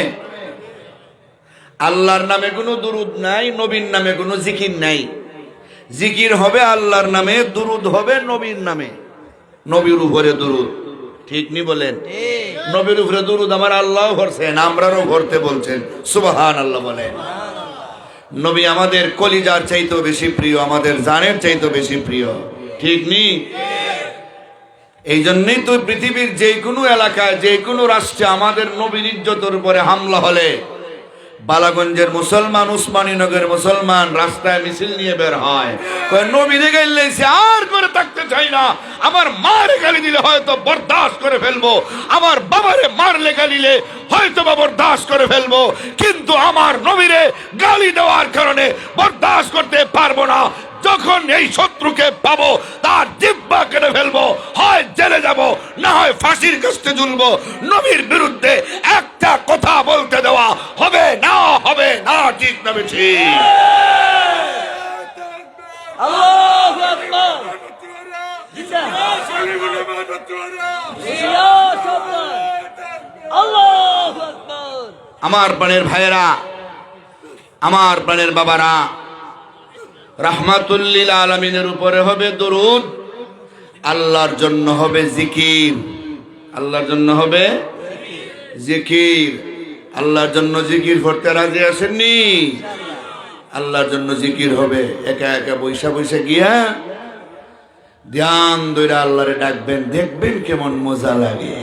আল্লাহর নামে কোনো দুরুদ নাই, নবীর নামে কোনো জিকির নাই। জিকির হবে আল্লাহর নামে, দুরুদ হবে নবীর নামে। নবীর উপরে দুরুদ, ঠিক নি বলেন? নবীর উপরে দুরুদ আমার আল্লাহ ভরছেন, আমরাও ভরতে বলছেন। সুবহানাল্লাহ বলেন। নবী আমাদের কলিজার চাইতেও বেশি প্রিয়, আমাদের জানের চাইতেও বেশি প্রিয়, ঠিক নি? এই জন্যই তো পৃথিবীর যে কোনো এলাকায়, যে কোনো রাষ্ট্রে আমাদের নবীর ইজ্জতের উপরে হামলা হলে বালাগঞ্জের মুসলমান, উসমানীনগরের মুসলমান রাস্তায় মিছিল নিয়ে বের হয়, নবীরে গাইলে আর করে থাকতে চাই না। আমার মারে গালি দিলে হয়তো বরদাস্ত করে ফেলবো, আমার বাবারে মারলে গালিলে হয়তো বা বরদাস্ত করে ফেলবো, কিন্তু আমার নবীরে গালি দেওয়ার কারণে বরদাস্ত করতে পারবো না। যখন এই শত্রুকে পাবো তার জিহ্বা কেটে ফেলবো, হয় জেলে যাব, না হয় ফাঁসির কাস্তে ঝুলবো। নবীর বিরুদ্ধে একটা কথা বলতে দেওয়া হবে না, হবে না, ঠিক না ঠিক? আল্লাহু আকবার। জিন্দাবাদ। আল্লাহু আকবার। আমার প্রাণের ভাইয়েরা, আমার প্রাণের বাবারা, রাহমাতুল লিল আলামিনের উপরে হবে দরুদ, আল্লাহর জন্য হবে জিকির। আল্লাহর জন্য হবে জিকির। আল্লাহর জন্য জিকির করতে রাজি আসেননি? আল্লাহর জন্য জিকির হবে। একা একা বৈশা বৈশা গিয়া ধ্যান ধরে আল্লাহরে ডাকবেন, দেখবেন কেমন মজা লাগে,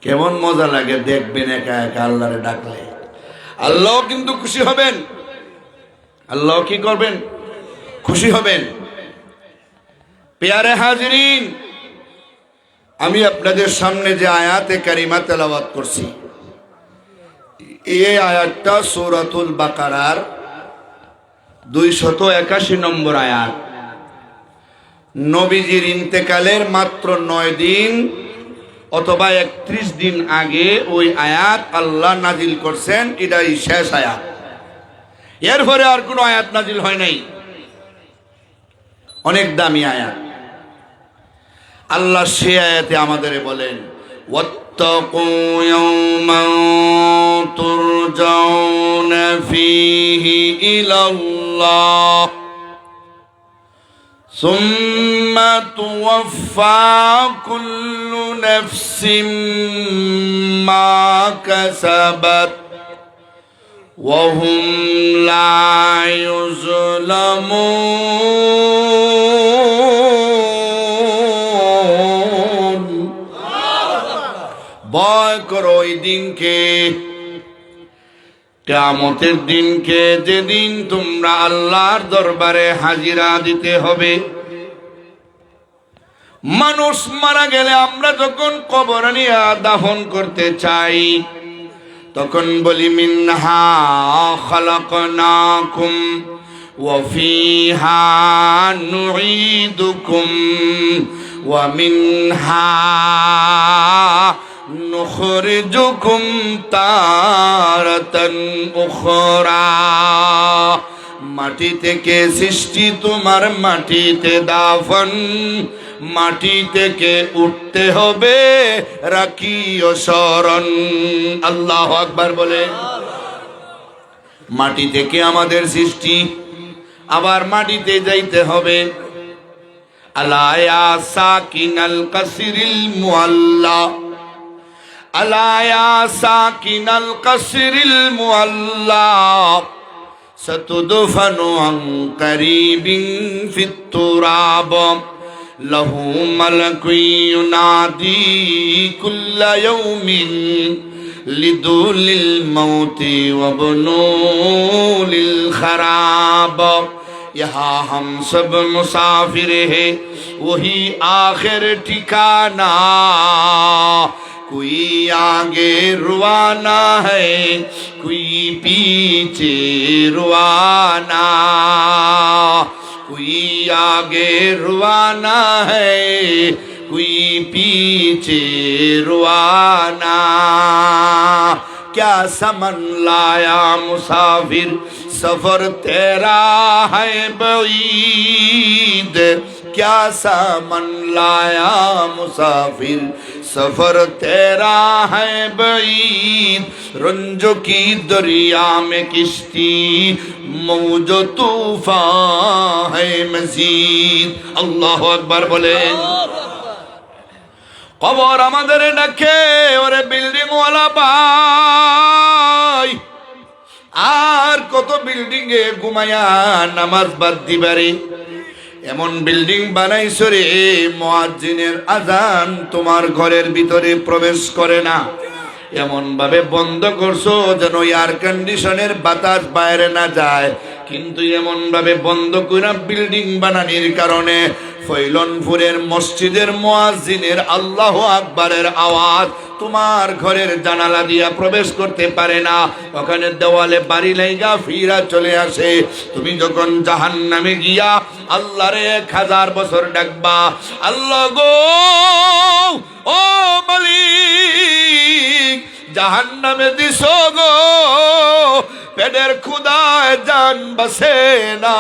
কেমন মজা লাগে দেখবেন একা একা আল্লাহরে ডাকলে। আল্লাহ কিন্তু খুশি হবেন। আল্লাহ কি করবেন? খুশি হবেন। প্যারে হাজিরিন, আমি আপনাদের সামনে যে আয়াতে কারিমা তেলাওয়াত করছি, এই আয়াতটা সূরাতুল বাকারার 281 নম্বর আয়াত। নবীজির ইন্তেকালের মাত্র 9 দিন অথবা 31 দিন আগে ওই আয়াত আল্লাহ নাজিল করছেন। এটাই শেষ আয়াত, এরপরে আর কোনো আয়াত নাজিল হয় নাই। অনেক দামি আয়াত। আল্লাহ সে আয়াতে আমাদের বলেন, ওয়াত্তাকু ইয়াওমান তুরজাউনা ফীহি ইলাল্লাহ সুম্মা তুওয়াফা কুল্লু নাফসিম মা কাসাবাত ওয়া হুম লা ইউযলামুন। ভয় করো ওই দিনকে, কিয়ামতের দিনকে, যেদিন তোমরা আল্লাহর দরবারে হাজিরা দিতে হবে। মানুষ মারা গেলে আমরা যখন কবর নিয়ে দাফন করতে চাই, তখন বলি মিনহা খালাকনাকুম ওয়া ফিহা নুঈদুকুম ওয়া মিনহা নুখরিজুকুম তারাতান উখরা। মাটি থেকে সৃষ্টি তোমার, মাটিতে দাফন, মাটি থেকে উঠতে হবে রাখিও স্মরণ। আল্লাহু আকবার বলে। মাটি থেকে আমাদের সৃষ্টি, আবার মাটিতে যাইতে হবে। আলা ইয়া সাকিনাল কাসরিল মুআল্লা ألا يا ساكن القصر المعلى ستدفن عن قريب في التراب له ملك ينادي كل يوم لدول الموت وبنول الخراب यहाँ हम सब मुसाफिर हैं वही आखिर ठिकाना कोई आगे रुआना है कोई पीछे रुआना कोई आगे रुआना है कोई पीछे रुआना क्या समन लाया मुसाफिर सफर तेरा है बईद क्या समन लाया मुसाफिर सफर तेरा है बईद रंजो की दरिया में किश्ती मौज तूफान है मजीद अल्लाह अकबर बोले কবর আমাদের ডাকে ওরে বিল্ডিং ওয়ালা ভাই আর কত বিল্ডিং এ ঘুমায়া নামাজ বাদ দিবারে এমন বিল্ডিং বানাইছো রে মুয়াজ্জিনের আজান তোমার ঘরের ভিতরে প্রবেশ করে না এমন ভাবে বন্ধ করছো যেন এয়ার কন্ডিশনের বাতাস বাইরে না যায় কিন্তু এমন ভাবে বন্ধ করে বিল্ডিং বানানোর কারণে ফৈলনপুরের মসজিদের মুয়াজ্জিনের আল্লাহু আকবারের আওয়াজ তোমার ঘরের জানালা দিয়া প্রবেশ করতে পারে না ওখানে দেওয়ালে বাড়ি লাইগা ফিরা চলে আসে তুমি যখন জাহান্নামে গিয়া আল্লাহরে 1000 বছর ডাকবা আল্লাহ গো ও মালিক জাহান্নামে দিছো গো পেটের ক্ষুধায় জান বাসে না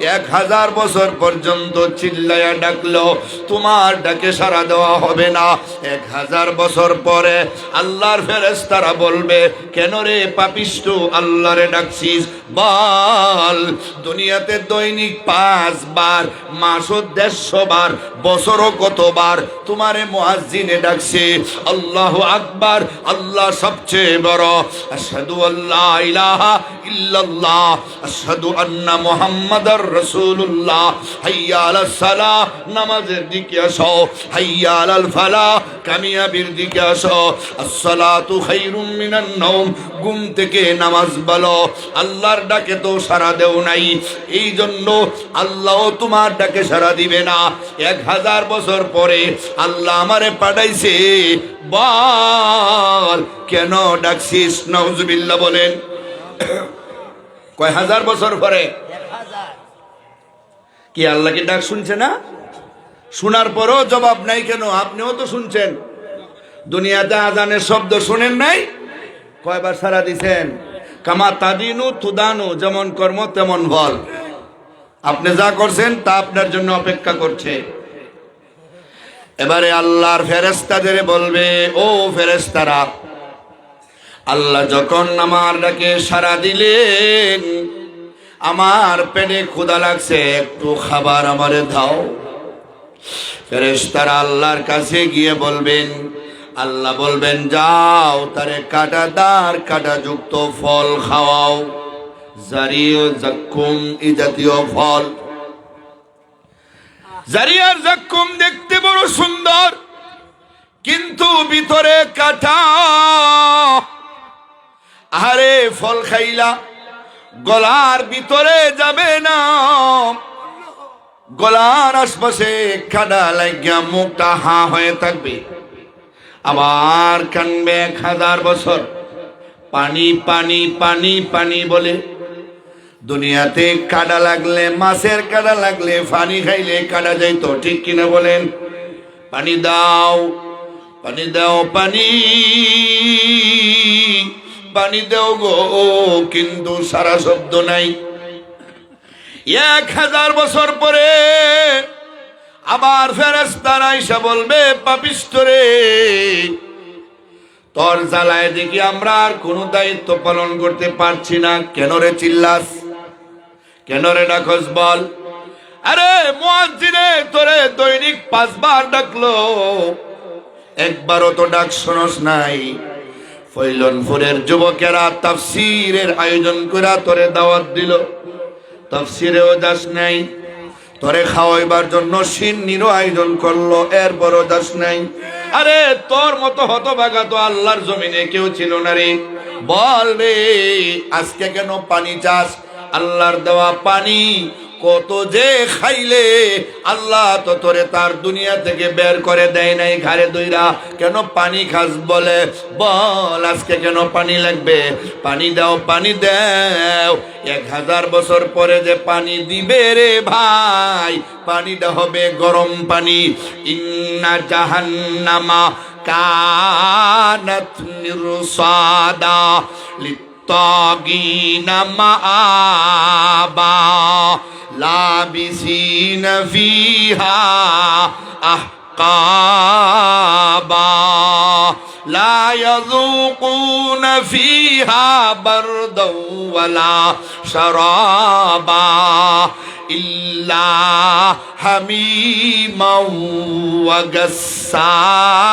1000 বছর পর্যন্ত চিল্লায়া ডাকলো তোমার ডাকে সাড়া দেওয়া হবে না 1000 বছর পরে আল্লাহর ফেরেশতারা বলবে কেন রে পাপিষ্ঠ আল্লাহরে ডাকছিস বল দুনিয়াতে দৈনিক 5 বার মাসও 150 বার বছরও কতবার তোমারে মুয়াজ্জিনে ডাকছে আল্লাহু আকবার আল্লাহ সবচেয়ে বড় আশহাদু আল্লা ইলাহা ইল্লাল্লাহ আশহাদু আন্না মুহাম্মাদার রাসূলুল্লাহ হাইয়া আলাস সালাহ নামাজের দিকে আসো হাইয়া আলাল ফালাহ কামিয়াবির দিকে আসো আসসালাতু খায়রুম মিনান নাওম ঘুম থেকে নামাজ বলো আল্লাহর ডাকে তো সাড়া দেও নাই এই জন্য আল্লাহ তোমার ডাকে সাড়া দিবে না 1000 বছর পরে আল্লাহ আমারে পাঠাইছে বল কেন ডাকছিস নাউজুবিল্লাহ বলেন কয় হাজার বছর পরে কি আল্লাহ কি ডাক শুনছে না শোনার পরও জবাব নাই কেন আপনিও তো শুনছেন দুনিয়াতে আজানের শব্দ শুনেন নাই কয়বার সারা দিছেন কামা তাদিনু তুদানু যেমন কর্ম তেমন ফল আপনি যা করছেন তা আপনার জন্য অপেক্ষা করছে এবারে আল্লাহর ফেরেশতাদের বলবে ও ফেরেশতারা আল্লাহ যখন আমার ডাকে সাড়া দিলেন আমার পেটে ক্ষুধা লাগছে একটু খাবার আমারে দাও ফেরেশতারা আল্লাহর কাছে গিয়ে বলবেন আল্লাহ বলবেন যাও তারে কাঁটাদার কাঁটাযুক্ত ফল খাওয়াও জারিও জাক্কুম এই জাতীয় ফল জারিয়ার জাক্কুম দেখতে বড় সুন্দর কিন্তু ভিতরে কাঁটা আরে ফল খাইলা গলার ভিতরে যাবে না গলার আশপাশে কাঁটা লাগিয়া মুখটা হা হয়ে থাকবে আবার কানবে 1000 বছর পানি পানি পানি পানি বলে দুনিয়াতে কাঁটা লাগলে মাছের কাঁটা লাগলে পানি খাইলে কাঁটা যাইতো ঠিক কিনা বলেন পানি দাও পানি দাও পানি পানি দাও গো কিন্তু সারা শব্দ নাই 1000 বছর পরে আবার ফেরেশতারা এসে বলবে পাপিষ্ঠ রে তোর জ্বালায় দেখি আমরা আর কোনো দায়িত্ব পালন করতে পারছি না কেন রে চিল্লাস কেন রে ডাকস বল আরে মুয়াজ্জিনে তোরে দৈনিক 5 বার ডাকলো একবারও তো ডাক শোনস নাই। ফৈলনপুরের যুবকেরা তাফসীরের আয়োজন করে তোরে দাওয়াত দিল, তাফসীরেও যাস নাই। তোরে খাওয়াইবার জন্য সিন্নিরও আয়োজন করলো, এরপরও যাস নাই। আরে তোর মতো হতভাগা তো আল্লাহর জমিনে কেউ ছিল না রে। বল রে, আজকে কেন পানি চাস? আল্লাহর দেওয়া পানি কত যে খাইলে আল্লাহ তো তোরে তার দুনিয়া থেকে বের করে দেয় নাই ঘাড়ে দইরা। কেন পানি খাস বলে? বল আজকে কেন পানি লাগবে? পানি দাও, পানি দাও। 1000 বছর পরে যে পানি দিবে রে ভাই, পানিটা হবে গরম পানি। ইন্না জাহান্নামা কানাত মিরসাদা লিত্তাগিনা মাআবা লাবিসিন ফিহা আহকাবা লা ইয়াযুকুন ফিহা বারদাও ওয়ালা শারাবা ইল্লা হামিমাও ওয়া গাসসাকা।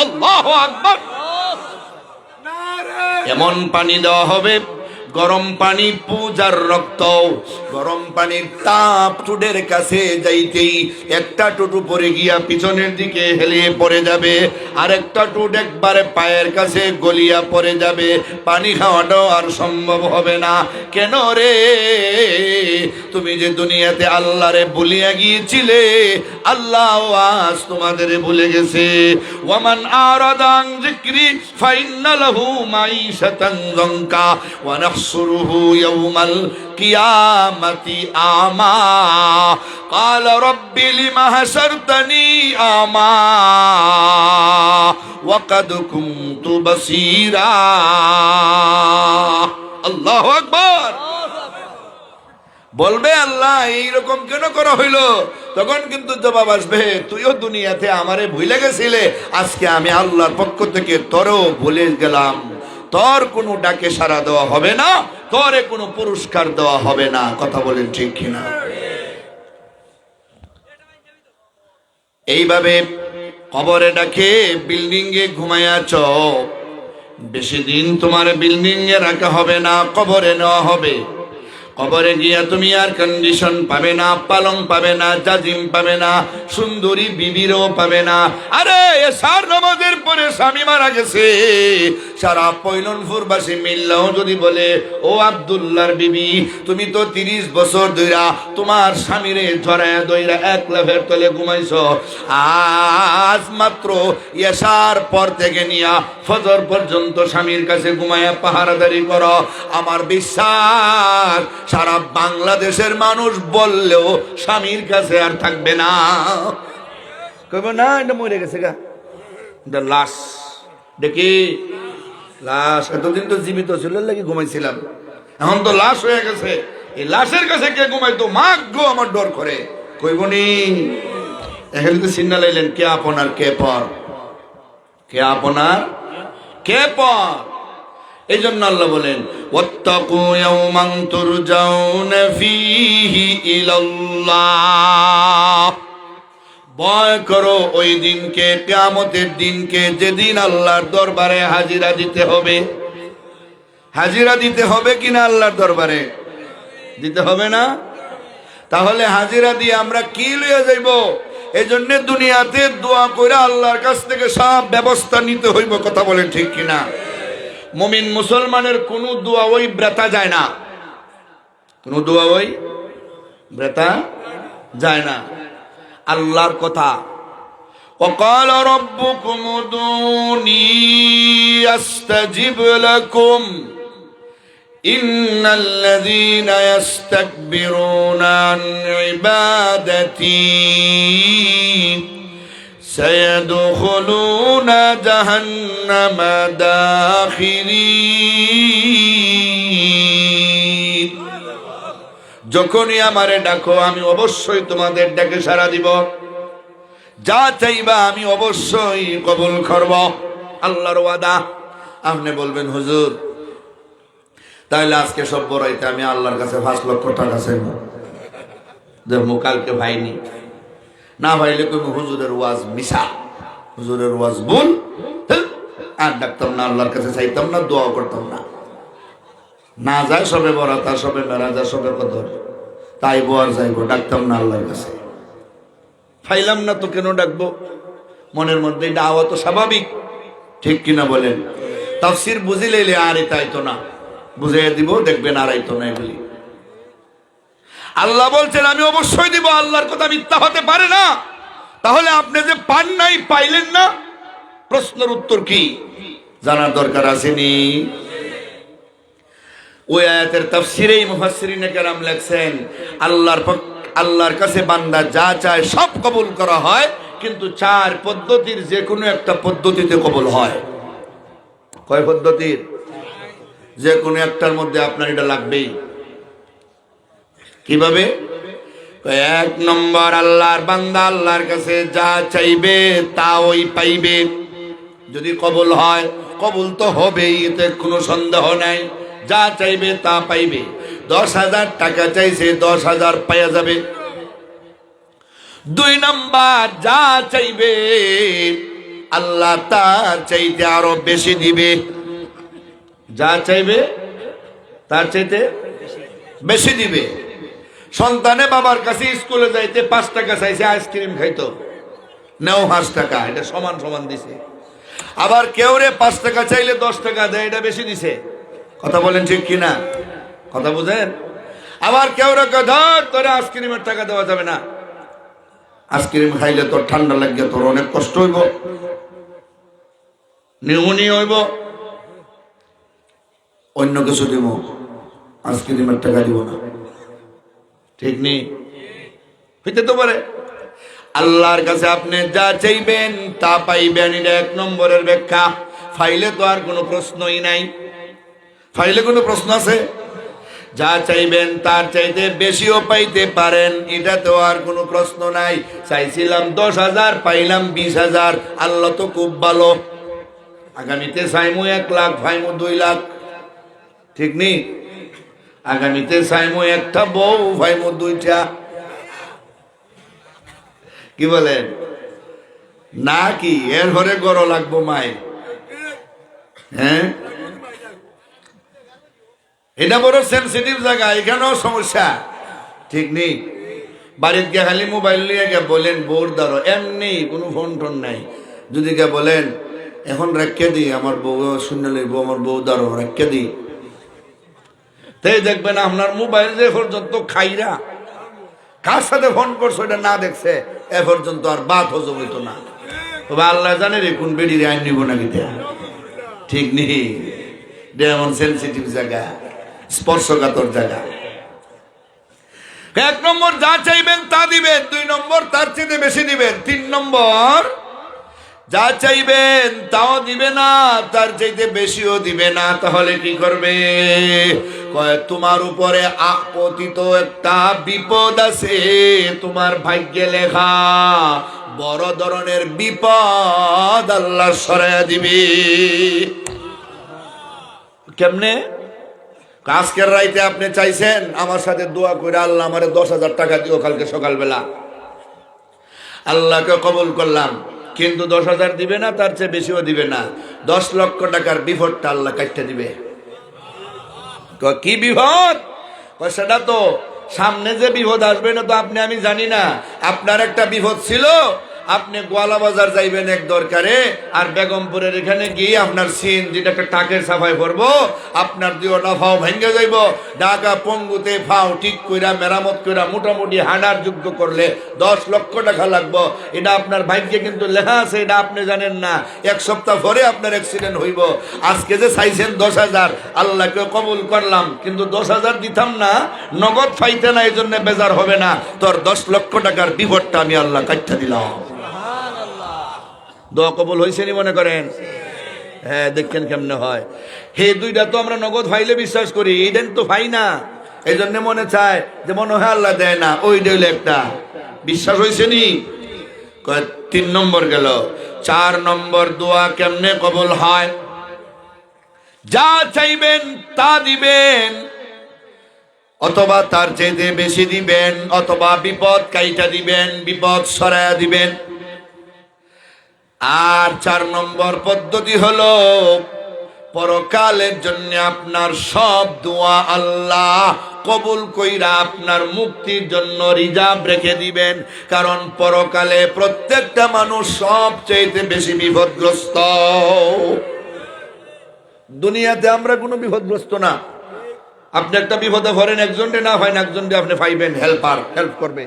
আল্লাহু আকবার। এমন পানি দেওয়া হবে, গরম পানি পূজার রক্ত। গরম পানির তাপ টুডের কাছে যাইতেই একটা টুটু পরে গিয়া পিছনের দিকে হেলিয়ে পড়ে যাবে, আরেকটা টুট একবারে পায়ের কাছে গলিয়া পড়ে যাবে। পানি খাওয়াটাও আর সম্ভব হবে না। কেন রে? তুমি যে দুনিয়াতে আল্লাহরে ভুলিয়া গিয়েছিলে, আল্লাহ আজ তোমাদের ভুলে গেছে। ওয়ামান আরাদা আন যিকরি ফাইন্না লাহু মাঈশাতান যানকা ওয়া নাহশুরুহু ইয়াওমাল কিয়ামাতি আমা ক্বালা রাব্বি লিমা হাশারতানি আমা ওয়া কাদ কুনতু বাসীরা। আল্লাহু আকবার। বলবে আল্লাহ এইরকম কেন করা হইলো? তখন কিন্তু জবাব আসবে, তুইও দুনিয়াতে আমারে ভুলে গেছিলে, আজকে আমি আল্লাহর পক্ষ থেকে তোরও ভুলে গেলাম। তোর কোনো ডাকে সাড়া দেওয়া হবে না, তোরে কোনো পুরস্কার দেওয়া হবে না। কথা বলেন ঠিক কিনা? এইভাবে কবরে ডাকে বিল্ডিং এ ঘুমায়াছ, বেশি দিন তোমার বিল্ডিং এ রাখা হবে না, কবরে নেওয়া হবে। কবরে গিয়া তুমি আর কন্ডিশন পাবে না, পালং পাবে না, জাজিম পাবে না, সুন্দরী বিবিরও পাবে না। আরে এশার নামাজের পরে স্বামী মারা গেছে, সারা পৈলনপুরবাসী মিল্লাও যদি বলে, ও আব্দুল্লাহর বিবি, তুমি তো 30 বছর ধইরা তোমার স্বামীরে জড়ায়া দইরা এক লাফের তলে ঘুমাইছো, আজ মাত্র এশার পর থেকে নিয়া ফজর পর্যন্ত স্বামীর কাছে ঘুমায়া পাহারাদারি করো, আমার বিশ্বাস সারা বাংলাদেশের মানুষ বললেও স্বামীর কাছে আর থাকবে না। কইব না এটা মরে গেছে গা, এটা লাশ। দেখি লাশ, এতদিন তো জীবিত ছিল লাগি ঘুমাইছিলাম, এখন তো লাশ হয়ে গেছে। এই লাশের কাছে কে ঘুমাইতো? মাগ গো, আমার ডর করে। কইব নি এখন তো চিন্না লাইলেন, কে আপনার কে পর, কে আপনার কে পর। এই জন্য আল্লাহ বলেন, ওয়াত্তাকু ইয়াওমান তুরজাউনা ফীহি ইলাল্লাহ। ভয় করো ওই দিনকে, কিয়ামতের দিনকে, যেদিন আল্লাহর দরবারে হাজিরা দিতে হবে। হাজিরা দিতে হবে কিনা আল্লাহর দরবারে? দিতে হবে না? তাহলে হাজিরা দিয়ে আমরা কি লইয়া যাইব? এই জন্য দুনিয়াতে দোয়া করে আল্লাহর কাছ থেকে সব ব্যবস্থা নিতে হইব। কথা বলেন ঠিক কিনা? মুমিন মুসলমানের কোন দোয়া ওই ব্রেতা যায় না, কোন দোয়া ওই ব্রেতা যায় না। আল্লাহর কথা, وقال ربكم ادعوني استجب لكم ان الذين يستكبرون عن عبادتي سيدخلون جهنم داخرين। যখনই আমারে ডাকো আমি অবশ্যই তোমাদের ডাকে সাড়া দিব, যা চাইবা আমি অবশ্যই কবুল করব। আল্লাহর ওয়াদা। আপনি বলবেন হুজুর তাহলে আজকে সব বড়াইতে আমি আল্লাহর কাছে 5 লক্ষ টাকা চাইব, দেখো কালকে পাইনি, না পাইলে কইব হুজুরের ওয়াজ মিশা, হুজুরের ওয়াজ ভুল, আর ডাকতাম না, আল্লাহর কাছে চাইতাম না, দোয়া করতাম না। না যায় সবে বরাত, আর সবে মেরাজ, আর সবে কদর, তাই বোয়ার যাইবো, ডাকতাম না আল্লাহর কাছে। ফাইলাম না তো কেন ডাকবো? মনের মধ্যে এটা আওয়া তো স্বাভাবিক, ঠিক কিনা বলেন? তাফসীর বুঝিলে আর এটাইতো না, বুঝাইয়া দিব, দেখবেন আর আইতো না এগুলি। আল্লাহ বলছেন আমি অবশ্যই দিব, আল্লাহর কথা মিথ্যা হতে পারে না। তাহলে আপনি যে পান নাই, পাইলেন না, প্রশ্নের উত্তর কি জানার দরকার আসেনি? ওই আয়াতের তাফসীরেই মুফাসসিরিনে কেরাম লেখছেন আল্লাহর কাছে বান্দা যা চায় সব কবুল করা হয়, কিন্তু 4 পদ্ধতির যে কোনো একটা পদ্ধতিতে কবুল হয়। কয় পদ্ধতির? যে কোনো একটার মধ্যে আপনার এটা লাগবেই। কিভাবে? 1 নম্বর, আল্লাহর বান্দা আল্লাহর কাছে যা চাইবে তা ওই পাইবে। যদি কবুল হয়, কবুল তো হবেই, এতে কোনো সন্দেহ নাই। যা চাইবে তা পাইবে। 10,000 টাকা চাইছে, 10,000 পাইয়া যাবে। 2 নম্বর, যা চাইবে আল্লাহ তার চাইতে আরো বেশি দিবে। যা চাইবে তার চাইতে বেশি দিবে। সন্তানে বাবার কাছে স্কুলে যাইতে 5 টাকা চাইছে, আইসক্রিম খাইতো, নেও 5 টাকা, এটা সমান সমান দিছে। আবার কেউ রে 5 টাকা চাইলে 10 টাকা দেয়, এটা বেশি দিছে। কথা বলেন ঠিক কিনা? কথা বুঝেন? আবার কেউ রে ধর তোরে আইসক্রিমের টাকা দেওয়া যাবে না, আইসক্রিম খাইলে তোর ঠান্ডা লাগবে, তোর অনেক কষ্ট হইব, নিউমোনিয়া হইব, অন্য কিছু দিব, আইসক্রিমের টাকা দিব না। ঠিক নেই? হইতে তো পারে। আল্লাহর কাছে আপনি যা চাইবেন তা পাইবেন, এটা 1 নম্বরের ব্যাখ্যা। ফাইলে তো আর কোনো প্রশ্নই নাই। ফাইলে কোনো প্রশ্ন আছে? যা চাইবেন তার চাইতে বেশিও পাইতে পারেন, এটা তো আর কোনো প্রশ্ন নাই। চাইছিলাম 10,000, পাইলাম 20,000, আল্লাহ তো খুব ভালো। আগামীতে চাইমু 1 লাখ, পাইমু 2 লাখ, ঠিক নেই? আগামীতে চাইমু একটা বউ, পাইমু 2টা। কি বলেন? না কি এর ঘরে গড় লাগবো মায়? হ্যাঁ, এটা বড় সেন্সিটিভ জায়গা, এখানেও সমস্যা, ঠিক নেই? বাড়িতে গিয়ে খালি মোবাইল নিয়ে গিয়ে বলেন বউর দ্বারা, এমনি কোনো ফোন টোন নাই। যদি গিয়ে বলেন এখন রেখে দিই, আমার বউ শূন্য লইব, আমার বউ দ্বারা রেখে দিই, তাই দেখবেন আপনার মোবাইল যে পর্যন্ত খাইরা কার সাথে ফোন করছো এটা না দেখছে, এ পর্যন্ত আর বাত হজম হইতো না। তবে আল্লাহ জানে রে কোন বেডির আইন নিব নাকি, ঠিক নেই? এমন সেন্সিটিভ জায়গা, স্পর্শকাতর জায়গা। 1 নম্বর, যা চাইবেন তা দিবেন। 2 নম্বর, তার চেয়ে বেশি দিবেন। 3 নম্বর, যা চাইবেন তাও দিবে না, তার চাইতে বেশিও দিবে না। তাহলে কি করবে? কয় তোমার উপরে আপতিত একটা বিপদ আছে, তোমার ভাগ্যে লেখা বড় ধরনের বিপদ আল্লাহ সরাইয়া দিবে। কেমনে? আজকের রাইতে আপনি চাইছেন আমার সাথে দোয়া করে, আল্লাহ আমারে 10,000 টাকা দিও কালকে সকালবেলা। আল্লাহকে কবুল করলাম, কিন্তু 10,000 দিবে না, তার চেয়ে বেশিও দিবে না। 10 লক্ষ টাকার বিপদটা আল্লাহ কাটতে দিবে। কি বিপদ? সেটা তো সামনে যে বিপদ আসবে না তো আপনি আমি জানি না। আপনার একটা বিপদ ছিল, আপনি গোয়ালা বাজার যাইবেন এক দরকারে, আর বেগমপুরের এখানে গিয়ে আপনার সিন যেটা একটা টাকের সাফাই করবো, আপনার 2টা ফাও ভেঙে যাইব। ঢাকা পঙ্গুতে ফাও ঠিক কইরা মেরামত কইরা মোটামুটি হাঁটার যোগ্য করলে 10 লক্ষ টাকা লাগবো। এটা আপনার ভাগ্যে কিন্তু লেখা আছে, এটা আপনি জানেন না। 1 সপ্তাহ পরে আপনার অ্যাক্সিডেন্ট হইব। আজকে যে চাইছেন 10,000, আল্লাহকে কবুল করলাম, কিন্তু 10,000 দিতাম না, নগদ পাইতে না, এই জন্য বেজার হবে না। তোর 10 লক্ষ টাকার বিপদটা আমি আল্লাহ কাটতে দিলাম। দোয়া কবুল হয়েছে নি মনে করেন? হ্যাঁ, দেখেন কেমনে হয়। হে 2টা তো আমরা নগদ ফাইলে বিশ্বাস করি, এই দেন তো ফাই না, এই জন্য মনে চায় যে মনে হয় আল্লাহ দেয় না, ওই দিল একটা বিশ্বাস হয়েছে নি। 3 নম্বর গেল। 4 নম্বর, দোয়া কেমনে কবুল হয়? যা চাইবেন তা দিবেন, অথবা তার চাইতে বেশি দিবেন, অথবা বিপদ কাইটা দিবেন, বিপদ সরায়া দিবেন। আর 4 নম্বর পদ্ধতি হলো পরকালের জন্য আপনার সব দোয়া আল্লাহ কবুল কইরা আপনার মুক্তির জন্য রিজার্ভ রেখে দিবেন। কারণ পরকালে প্রত্যেকটা মানুষ সবচেয়ে বেশি বিপদগ্রস্ত। দুনিয়াতে আমরা কোনো বিপদগ্রস্ত না। আপনি একটা বিপদে পড়েন, একজনকে না হয় না, একজনকে আপনি পাইবেন হেল্পার, হেল্প করবে।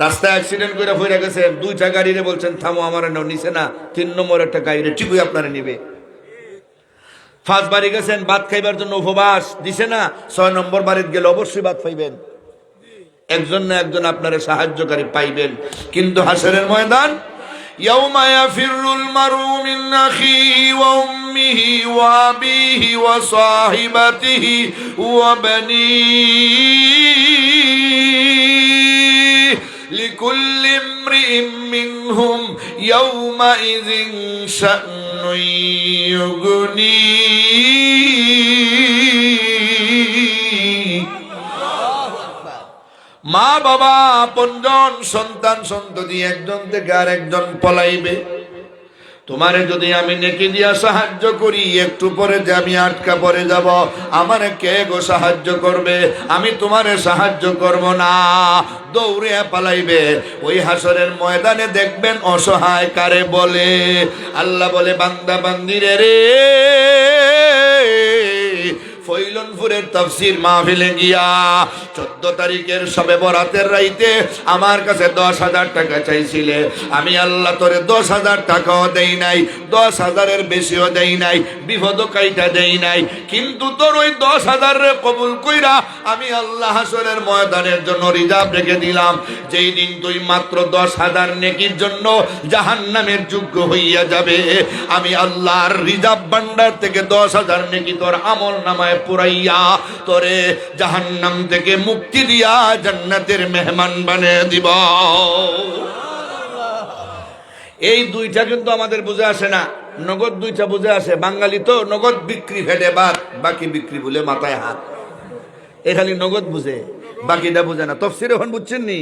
রাস্তায় অ্যাক্সিডেন্ট করে পড়ে গেছেন, 2টা গাড়িরে বলছেন থামো, আমার নিছে না, 3 নম্বর একটা গাড়িরে ঠিকই আপনারা নিবে। 5 বাড়ি গেছেন, ভাত খাইবার জন্য উপবাস দিছে না, 6 নম্বর বাড়িতে গেলে অবশ্যই ভাত পাইবেন। একজন না একজন আপনার সাহায্যকারী পাইবেন। কিন্তু হাসরের ময়দান ইয়াউমা ইয়াফিরুল মারউ মিন আখিহি ওয়া উম্মিহি ওয়া আবিহি ওয়া সাহিবাতিহি ওয়া বানিহি লিকুল্লি ইমরিইন মিনহুম ইয়াউমাইযিন শা'নুন ইউগনি। মা বাবা, আপনজন, সন্তান সন্ততি একজন থেকে আর একজন পলাইবে। তোমারে যদি আমি নেকি দিয়া সাহায্য করি, একটু পরে যে আমি আটকা পড়ে যাব, আমারে কে গো সাহায্য করবে? আমি তোমারে সাহায্য করব না, দৌড়ে পালাইবে। ওই হাসরের ময়দানে দেখবেন অসহায় কারে বলে? আল্লাহ বলে বান্দা বান্দিরে রে, ফৈলনপুরের তাফসীর মাহফিলে গিয়া 14 তারিখের শবে বরাতের রাইতে আমার কাছে 10,000 টাকা চাইছিলে। আমি আল্লাহ তোরে 10,000 টাকাও দেই নাই, 10,000-এর বেশিও দেই নাই, বিপদও কাইটা দেই নাই। কিন্তু তোর ওই 10,000 রে কবুল কইরা আমি আল্লাহ হাসরের ময়দানের জন্য রিজার্ভ রেখে দিলাম। যেই দিন তুই মাত্র 10,000 নেকির জন্য জাহান্নামের যোগ্য হইয়া যাবে, আমি আল্লাহর রিজার্ভ ভান্ডার থেকে 10,000 নেকি তোর আমল নামায় পুরাইয়া তোরে জাহান্নাম থেকে মুক্তি দিয়া জান্নাতের মেহমান বানিয়ে দিব। এই 2টা কিন্তু আমাদের বুঝে আসে না। নগদ 2টা বুঝে আসে। বাঙালি তো নগদ বিক্রি ফেটে বাদ, বাকি বিক্রি বলে মাথায় হাত। এ খালি নগদ বুঝে, বাকিটা বুঝে না। তফসির এখন বুঝছেন নি?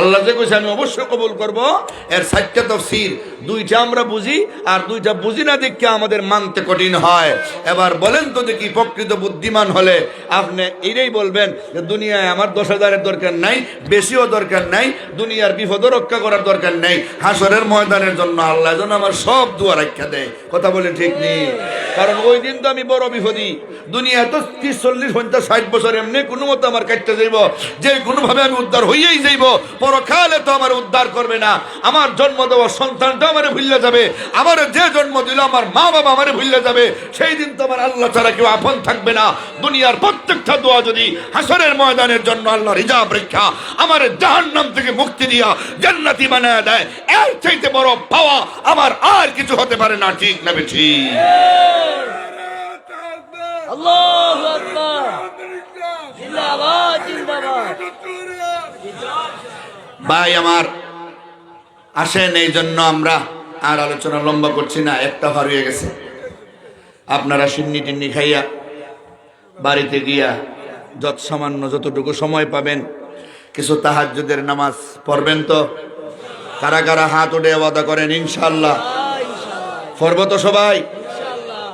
আল্লাহ যে কইছে আমি অবশ্যই কবুল করব, এর 4টা তফসির, 2টা আমরা বুঝি আর 2টা বুঝি না দেখে আমাদের মানতে কঠিন হয়। এবার বলেন তো দেখি, প্রকৃত বুদ্ধিমান হলে আপনি এটাই বলবেন যে দুনিয়ায় আমার 10,000-এর দরকার নাই, বেশিও দরকার নাই, দুনিয়ার বিপদ রক্ষা করার দরকার নাই, হাসরের ময়দানের জন্য আল্লাহ যেন আমার সব দুয়া রক্ষা দেয়। কথা বলে ঠিক নেই? কারণ ওই দিন তো আমি বড় বিপদী। দুনিয়ায় তো 30, 40, 50, 60 বছর এমনি কোনো মতো আমার কাটতে যাইব, যে কোনোভাবে আমি উদ্ধার হইয়াই যাইব। পরকালে তো আমার উদ্ধার করবে না, আমার জন্ম দেওয়া সন্তানটা আমারে ভুলে যাবে, আমার যে জন্ম দিল আমার মা বাবা আমারে ভুলে যাবে। সেই দিন তো আমার আল্লাহ ছাড়া কেউ আপন থাকবে না। দুনিয়ার প্রত্যেকটা দোয়া যদি হাসরের ময়দানের জন্য আল্লাহ রিজার্ভ রেখা আমার জাহান্নাম থেকে মুক্তি দিয়া জান্নাতি বানায় দেয়, এর চাইতে বড় পাওয়া আমার আর কিছু হতে পারে না। ঠিক না বেঠি? আল্লাহু আকবার, জিন্দাবাদ জিন্দাবাদ। ভাই আমার আসেন, এই জন্য আমরা আর আলোচনা লম্বা করছি না, একটা ভার হয়ে গেছে। আপনারা সিন্নি টিন্নি খাইয়া বাড়িতে গিয়া যত সামান্য যতটুকু সময় পাবেন কিছু তাহাজ্জুদের নামাজ পড়বেন তো? কারা কারা হাত উঠে ওয়াদা করেন ইনশাআল্লাহ পড়ব তো সবাই?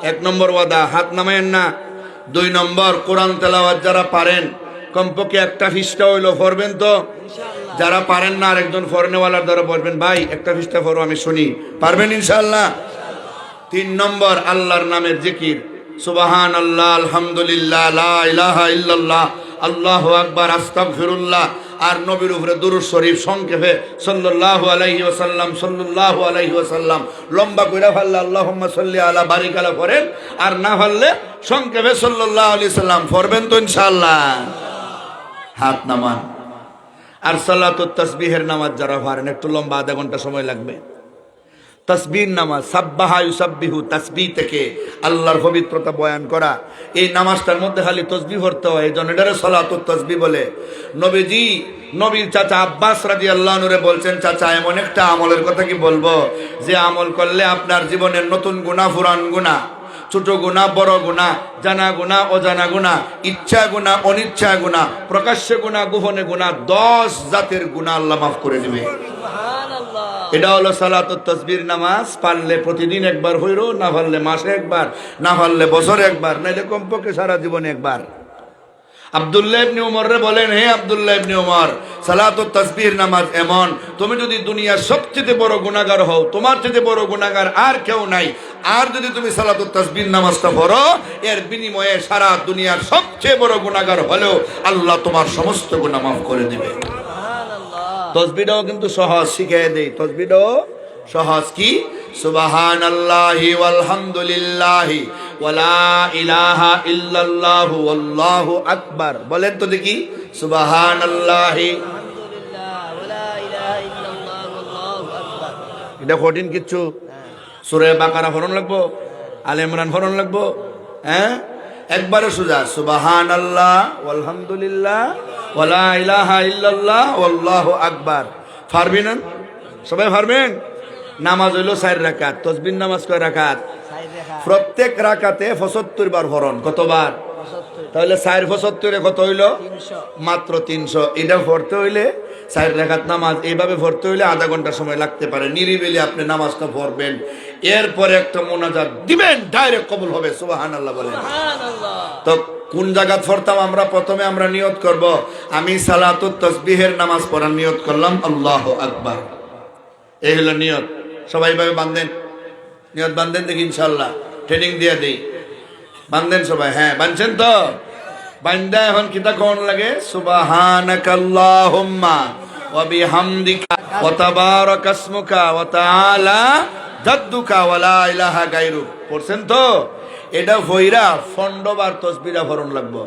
1 নম্বর ওয়াদা, হাত নামায়েন না। 2 নম্বর, কোরআন তেলাওয়াত যারা পারেন কমপক্ষে একটা পৃষ্ঠা হইলো পড়বেন তো? যারা পারেন না আরেকজন ফরনেওয়ালার দ্বারা বলবেন, ভাই একটা পৃষ্ঠা পড়ো আমি শুনি, পারবেন ইনশাআল্লাহ? 3 নম্বর, আল্লাহর নামের জিকির, সুবহানাল্লাহ, আলহামদুলিল্লাহ, লা ইলাহা ইল্লাল্লাহ, আল্লাহু আকবার, আস্তাগফিরুল্লাহ। আর নবীর উপরে দুরূদ শরীফ সংক্ষেপে সাল্লাল্লাহু আলাইহি ওয়াসাল্লাম, সাল্লাল্লাহু আলাইহি ওয়াসাল্লাম। লম্বা কইরা ফাল্লা আল্লাহুম্মা সাল্লি আলা বারিক আলা পড়েন, আর না ফাললে সংক্ষেপে সাল্লাল্লাহু আলাইহি সাল্লাম পড়বেন তো ইনশাআল্লাহ? হাত নামান। আর সালাতুত তাসবিহের নামাজ যারা পারেন, একটু লম্বা, আধা ঘন্টা সময় লাগবে। তাসবিহ নামাজ, সাব্বাহা ইউসাব্বিহু, তাসবিহ থেকে আল্লাহর পবিত্রতা বয়ান করা। এই নামাজটার মধ্যে খালি তাসবিহ পড়তে হয়, এই জন্য এটারে সালাতুত তাসবিহ বলে। নবীজি নবীর চাচা আব্বাস রাদিয়াল্লাহু আনহু বলছেন, চাচা এমন একটা আমলের কথা কি বলবো যে আমল করলে আপনার জীবনের নতুন গুনাহ পুরান গুনাহ ছোট গুনাহ বড় গুনাহ, জানা গুনাহ অজানা গুনাহ, ইচ্ছা গুনাহ অনিচ্ছা গুনাহ, প্রকাশ্য গুনাহ গোপনে গুনাহ, 10 জাতের গুনাহ আল্লাহ মাফ করে দিবে। সুবহানাল্লাহ। এটা হলো সালাতুত তাসবিহ নামাজ। পারলে প্রতিদিন একবার হইরো, না পারলে মাসে একবার, না পারলে বছরে একবার, নাইলে কমপক্ষে সারা জীবনে একবার। আব্দুল্লাহ ইবনে উমররে বলেন, হে আব্দুল্লাহ ইবনে উমর, সালাতুত তাসবিহ নামাজ এমন, তুমি যদি দুনিয়ার সবচেয়ে বড় গুনাহগার হও, তোমার চেয়ে বড় গুনাহগার আর কেউ নাই, আর যদি তুমি সালাতুত তাসবিহ নামাজটা পড়ো, এর বিনিময়ে সারা দুনিয়ার সবচেয়ে বড় গুনাহগার হলেও আল্লাহ তোমার সমস্ত গুনাহ মাফ করে দিবে। সুবহানাল্লাহ। তসবিহটাও কিন্তু সহজ, শিখিয়ে দেই। তসবিহটাও সহজ। কি? সুবহানাল্লাহি ওয়ালহামদুলিল্লাহি ওয়ালা ইলাহা ইল্লাল্লাহু আল্লাহু আকবার। বলেন তো দেখি, সুবহানাল্লাহি। আলহামদুলিল্লাহ ওয়ালা ইলাহা ইল্লাল্লাহ আল্লাহু আকবার। এটা কঠিন কিচ্ছু। সূরা বাকারা পড়ন লাগবো, আলে ইমরান পড়ন লাগবো, হ্যাঁ? একবারে সোজা, সুবহানাল্লাহ ওয়ালহামদুলিল্লাহ ওয়ালা ইলাহা ইল্লাল্লাহ আল্লাহু আকবার। পারবেন? সবাই পারবেন? নামাজ হইল 4 রাকাত। তাসবিহ নামাজ কয় রাকাত? 4 রেখা প্রত্যেক রাকাতে 75 বার পড়ন। কতবার? 75 তাহলে 4 75 কত হইল? 300। মাত্র 300। এটা পড়তে হইলে 4 রাকাত নামাজ এইভাবে পড়তে হইলে আধা ঘন্টা সময় লাগতে পারে। নিরিবিলি আপনি নামাজটা পড়বেন, এরপরে একটা মোনাজাত দিবেন, ডাইরেক্ট কবুল হবে। সুবহানাল্লাহ বলেন। সুবহানাল্লাহ। তো কোন জায়গা পড়তাম আমরা? প্রথমে আমরা নিয়ত করব, আমি সালাতুত তাসবিহের নামাজ পড়ার নিয়ত করলাম, আল্লাহু আকবার। এই হলো নিয়ত। সবাই ভাবে বাঁধেন, নিয়ত বাঁধেন দেখি, ইনশাআল্লাহ ট্রেনিং দিয়ে দেই। বাঁধেন সবাই? হ্যাঁ, বাঁধছেন তো? বান্দা এখন কিতা কোন লাগে? সুবহানাকাল্লাহুম্মা ওয়া বিহামদিকা ওয়া তাবারাকা ইসমুকা ওয়া তাআলা জাদ্দুকা ওয়া লা ইলাহা গায়রুক। পড়ছেন তো? এটা হইরা ফন্ডবার তসবিহটা পড়ন লাগবো।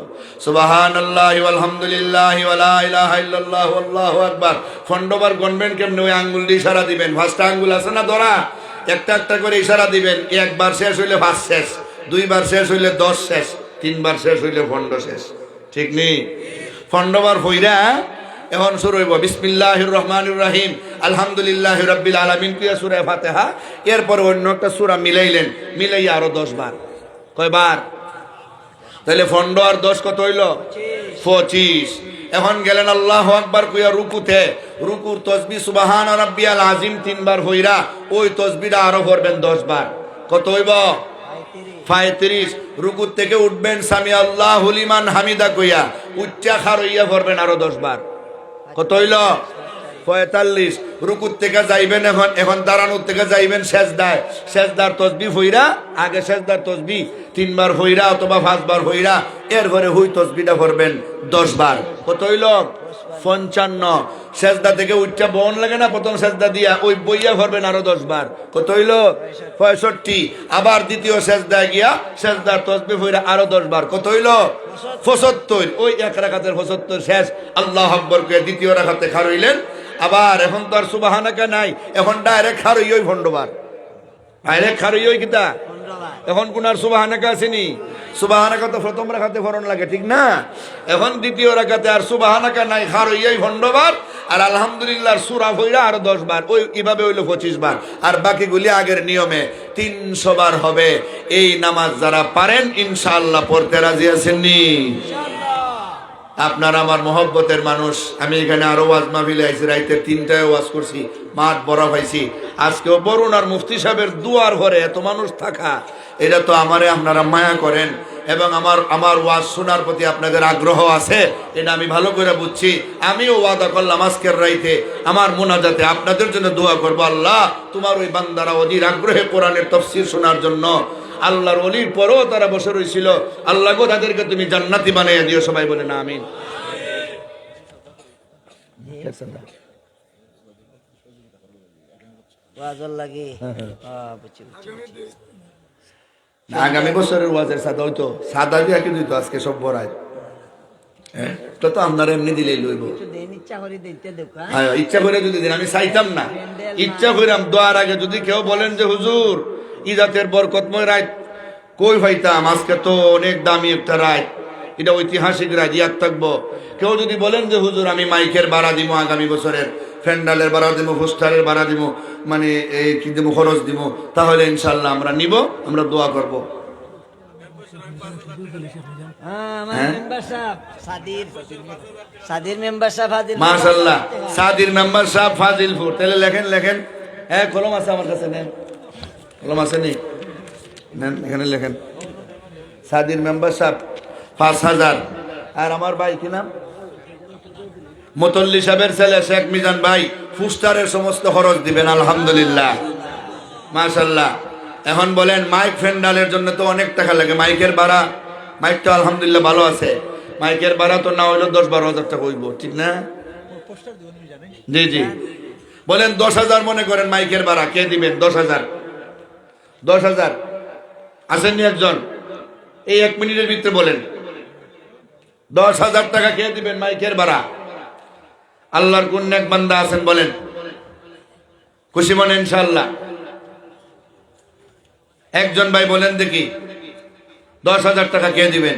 সুবহানাল্লাহি ওয়ালহামদুলিল্লাহি ওয়া লা ইলাহা ইল্লাল্লাহু আল্লাহু আকবার। ফন্ডবার গণবেন কেমনে? ওই আঙ্গুল দিয়ে ইশারা দিবেন। 5টা আঙ্গুল আছে না ধরা, একটা একটা করে ইশারা দিবেন। একবার শেষ হইলে 5 শেষ, 2 বার শেষ হইলে 10 শেষ, 3 বার শেষ হইলে ফন্ড শেষ। ঠিক নেই? ফন্ডবার হইরা এখন শুরু হইব, বিসমিল্লাহির রহমানির রহিম আলহামদুলিল্লাহি রাব্বিল আলামিন কিয়া সূরা ফাতিহা। এরপর অন্য একটা সূরা মিলাইলেন, মিলাইয়া আরো 10 বার। কয়বার? তাহলে ফন্ড আর 10 কত হইল? 25। এখন গেলেন আল্লাহু আকবার কইয়া রুকুতে, রুকুর তাসবিহ সুবহান রাব্বিয়াল আযীম 3 বার হইরা ওই তাসবিহটা আরো পড়বেন 10 বার। কত হইব? 35। রুকুর থেকে উঠবেন, সামি আল্লাহু লিমান হামিদা কইয়া উচ্চা খারইয়া পড়বেন আরো 10 বার। কত হইল? 45। রুকুর থেকে যাইবেন, এখন দাঁড়ানোর থেকে যাইবেন সেজদায়, সেজদার তাসবিহ হইরা, আগে সেজদার তাসবিহ 3 বার হইরা অথবা 5 বার হইরা এরপরে হুই তাসবিহটা পড়বেন 10 বার। কত হইল? 55। সেজদা থেকে উচ্চা বন লাগে না প্রথম সেজদা দিয়া, ওই বইয়া পড়বেন আরো 10 বার। কত হইল? 65। আবার দ্বিতীয় সেজদায় গিয়া সেজদার তাসবিহ হইরা আরো 10 বার। কত হইল? 75। ওই এক রাকাতের 75 শেষ। আল্লাহু আকবার কইয়া দ্বিতীয় রাকাতে খাড়ইলেন। আবার এখন তো আর সুবহানাকা নাই, এখন ডাইরেক্ট খারই ওই ভন্ডবার, ডাইরেক্ট খারই ওই কিতা। এখন কোন আর সুবহানাকা আসেনি? সুবহানাকা তো প্রথম রাকাতে ফরন লাগে, ঠিক না? এখন দ্বিতীয় রাকাতে আর সুবহানাকা নাই, খারই ওই ভন্ডবার। আর আলহামদুলিল্লাহর সূরা হইরা আরো 10 বার। ওই কিভাবে হইলো 25 বার। আর বাকিগুলি আগের নিয়মে 300 বার হবে। এই নামাজ যারা পারেন ইনশাআল্লাহ পড়তে রাজি আছেন নি? আপনার আমার মহব্বতের মানুষ। আমি এখানে আরো ওয়াজ মাহফিলে আইছি, রাইতে 3টায় ওয়াজ করছি, মাঠ বড় পাইছি। আজকেও বরুণ আর মুফতি সাহেবের দুয়ার ঘরে এত মানুষ থাকা, এটা তো আমারে আপনারা মায়া করেন এবং আমার ওয়াজ শোনার প্রতি আপনাদের আগ্রহ আছে, এটা আমি ভালো করে বুঝছি। আমিও ওয়াদা করলাম আজকের রাইতে আমার মুনাজাতে আপনাদের জন্য দোয়া করব, আল্লাহ তোমার ওই বান্দারা অধীর আগ্রহে কোরআনের তাফসীর শোনার জন্য, আল্লাহর ওলির পরও তারা বসে রয়েছিল, আল্লাহ গো তাদেরকে তুমি জান্নাতি বানাইয়া দিও। সবাই বলে না আমিন। ওয়াজল লাগে। আগামী বছরের ওয়াজের সাদা হইতো, সাদা দিয়ে কি দিত আজকে সব বড়ায়। হ্যাঁ, তো আপনারা এমনি দিলেই লইব। হ্যাঁ, ইচ্ছা করে যদি দিন, আমি চাইতাম না, ইচ্ছা করিলাম। দোয়ার আগে যদি কেউ বলেন যে হুজুর ইজাতের বরকতময় রাত কই পাইতাম, আজকে তো অনেক দামি একটা রাত, এটা ঐতিহাসিক রাত, ইয়াদ থাকবো। কেউ যদি বলেন যে হুজুর আমি মাইকের ভাড়া দিব, আগামী বছরের ফ্যান্ডালের ভাড়া দিব, পোস্টারের ভাড়া দিব, মানে এই কি দিব, খরচ দিব, তাহলে ইনশাল্লাহ আমরা নিব, আমরা দোয়া করব। আমার হ্যাঁ? মেম্বার সাহেব সাদির মেম্বার সাহেব হাজির মাশাআল্লাহ, সাদির মেম্বার সাহেব ফাজিলপুর। তাহলে লেখেন লেখেন। হ্যাঁ, কলম আছে আমার কাছে, নেন। কলম আছে নি? নেন, এখানে লেখেন। সাদির মেম্বার সাহেব 5,000। আর আমার ভাই কি নাম? মতল্লি সাহেবের ছেলে শেখ মিজান ভাই ফুস্টারের সমস্ত খরচ দিবেন, আলহামদুলিল্লাহ। মাশাআল্লাহ। এখন বলেন, মাইক ফ্যান্ডালের জন্য তো অনেক টাকা লাগে। মাইকের ভাড়া, মাইক তো আলহামদুলিল্লাহ ভালো আছে, মাইকের ভাড়া তো না হইলেও 10-12 হাজার টাকা হইব, ঠিক না? জি জি। বলেন 10,000 মনে করেন মাইকের ভাড়া, কে দিবেন? 10,000। 10,000 আসেননি একজন? এই 1 মিনিটের ভিতরে বলেন 10,000 টাকা কে দিবেন মাইকের ভাড়া? আল্লাহর কোন নেক বান্দা আছেন বলেন? খুশি মনে ইনশাআল্লাহ। একজন ভাই বলেন দেখি, 10,000 টাকা কে দিবেন?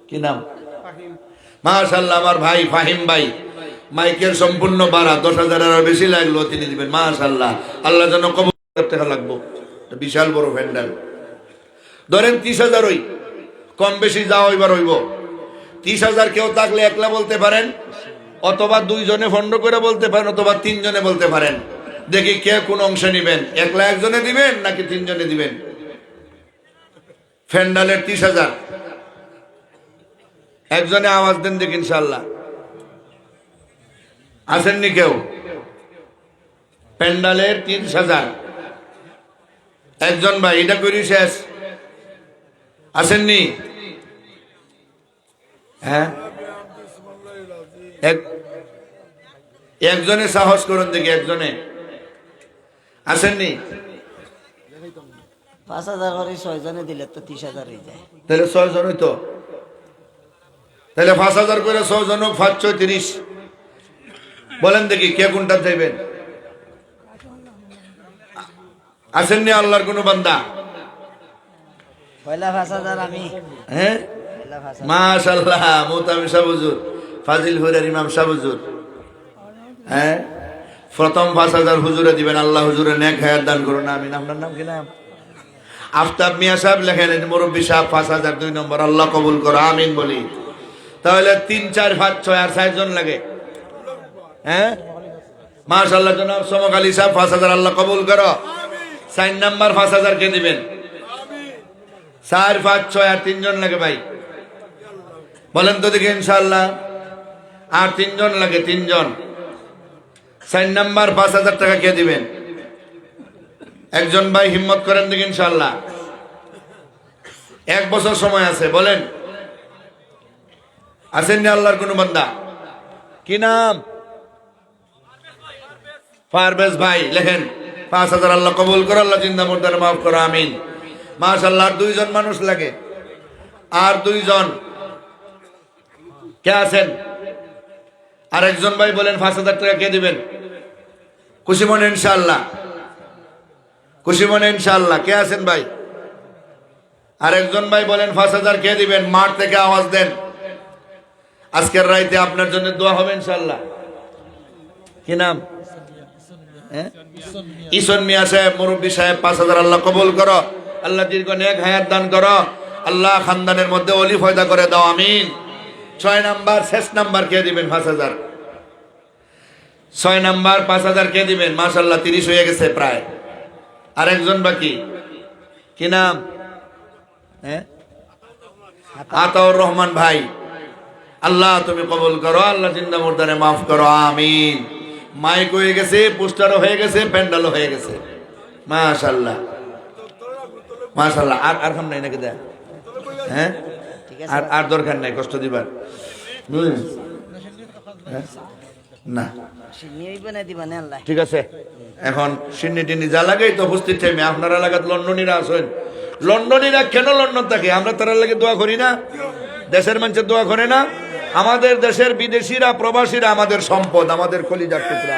কি নাম? মাশাআল্লাহ, আমার ভাই ফাহিম ভাই, মাইকের সম্পূর্ণ ভাড়া 10,000 আর বেশি লাগলো তিনি দিবেন। মাশাআল্লাহ, আল্লাহ যেন কবুল করতে লাগবো। বিশাল বড় প্যান্ডেল। ধরেন 30,000 হই, কম বেশি যা হইবার হইব। 30,000 কেউ থাকলে একলা বলতে পারেন, অথবা 2 জনে ফন্ড করে বলতে পারেন, অথবা 3 জনে বলতে পারেন। দেখি কে কোন অংশে নিবেন, একলা একজনে দিবেন নাকি 3 জনে দিবেন? প্যান্ডেলের 30,000 একজনে আওয়াজ দেন দেখি ইনশাআল্লাহ। আসেননি কেউ? প্যান্ডেলের 30,000 একজন ভাই, এটা করি শেষ। আসেননি? হ্যাঁ, একজনে সাহস করুন দেখি, একজনে। আসেননি? 5,000 করে 6 জনে দিলে তো 30,000 হয়ে যায়। তাহলে 6 জন হইতো। তাহলে 5,000 করে 6 জন, 5 6 30। বলেন দেখি কে কোনটা চাইবেন? আসেননি আল্লাহর কোন বান্দা? পয়লা 5,000 আমি। হ্যাঁ, পয়লা 5,000 মাশাআল্লাহ, মুহতামিম শাহ হুজুর, ফাজিলপুরের ইমাম শাহ হুজুর। হ্যাঁ, প্রথম 5,000 হুজুরে দিবেন। আল্লাহ হুজুরে নেক হায়াত দান করুন, আমিন। আপনার নাম কি নাম? আফতাব মিয়া সাহেব লেখেন, মুরব্বী সাহেব 5,000 2 নম্বর, আল্লাহ কবুল করো, আমিন বলি। তাহলে 3 4 5 6 আর 4 জন লাগে। হ্যাঁ, মাশাআল্লাহ, জনাব সমক আলী সাহেব 5,000, আল্লাহ কবুল করো। 4 নাম্বার 5,000 কে দিবেন? 4 5 6 আর 3 জন লাগে ভাই, বলেন তো দেখি ইনশাআল্লাহ। আর 3 জন লাগে, 3 জন। 4 নাম্বার 5,000 টাকা কে দিবেন? একজন ভাই হিম্মত করেন দেখি ইনশাআল্লাহ। 1 বছর সময় আছে, বলেন। আসেননি আল্লাহর কোন বান্দা? কি নাম? পারভেজ ভাই লেখেন 5,000, আল্লাহ কবুল করো, আল্লাহ জিন্দা মুর্দারে মাফ করো, আমিন। মাশাআল্লাহ, আর 2 জন মানুষ লাগে। আর 2 জন কে আছেন? আর একজন ভাই বলেন 5,000 টাকা কে দিবেন? খুশি মনে ইনশাআল্লাহ, খুশি মনে ইনশাআল্লাহ। কে আছেন ভাই? আর একজন ভাই বলেন 5,000 কে দিবেন? মাঠ থেকে আওয়াজ দেন। আজকের রাইতে আপনার জন্য দোয়া হবে ইনশাআল্লাহ। কি নাম? ইসন মিয়া সাহেব, মুরব্বী সাহেব 5,000, আল্লাহ কবুল করো, আল্লাহ দীর্ঘ নেক হায়াত দান করো, আল্লাহ খানদানের মধ্যে অলি ফয়দা করে দাও, আমিন। 6 নাম্বার শেষ নাম্বার কে দিবেন? 5,000। 6 নাম্বার 5,000 কে দিবেন? মাশাআল্লাহ, 30 হয়ে গেছে প্রায়। আর একজন বাকি, কি নাম? হ্যাঁ, আতাউর রহমান ভাই, আল্লাহ তুমি কবুল করো, আল্লাহ জিন্দা মুর্দারে মাফ করো, আমিন। মাইক হয়ে গেছে, পোস্টারও হয়ে গেছে, প্যান্ডেলও হয়ে গেছে। মাশাআল্লাহ, মাশাআল্লাহ। আর খাম নাই নাকি দেয়? হ্যাঁ, আর দরকার নাই কষ্ট দিবার। না, ঠিক আছে। এখন সিন্নি টিন্নি যা লাগে তো উপস্থিত টাইমে আপনারা লাগাত লন্ডনীরা আসেন। লন্ডনীরা কেন লন্ডন থাকে? আমরা তারা লাগে দোয়া করি না? দেশের মানুষের দোয়া করে না? আমাদের দেশের বিদেশিরা, প্রবাসীরা আমাদের সম্পদ, আমাদের কলিজার টুকরা।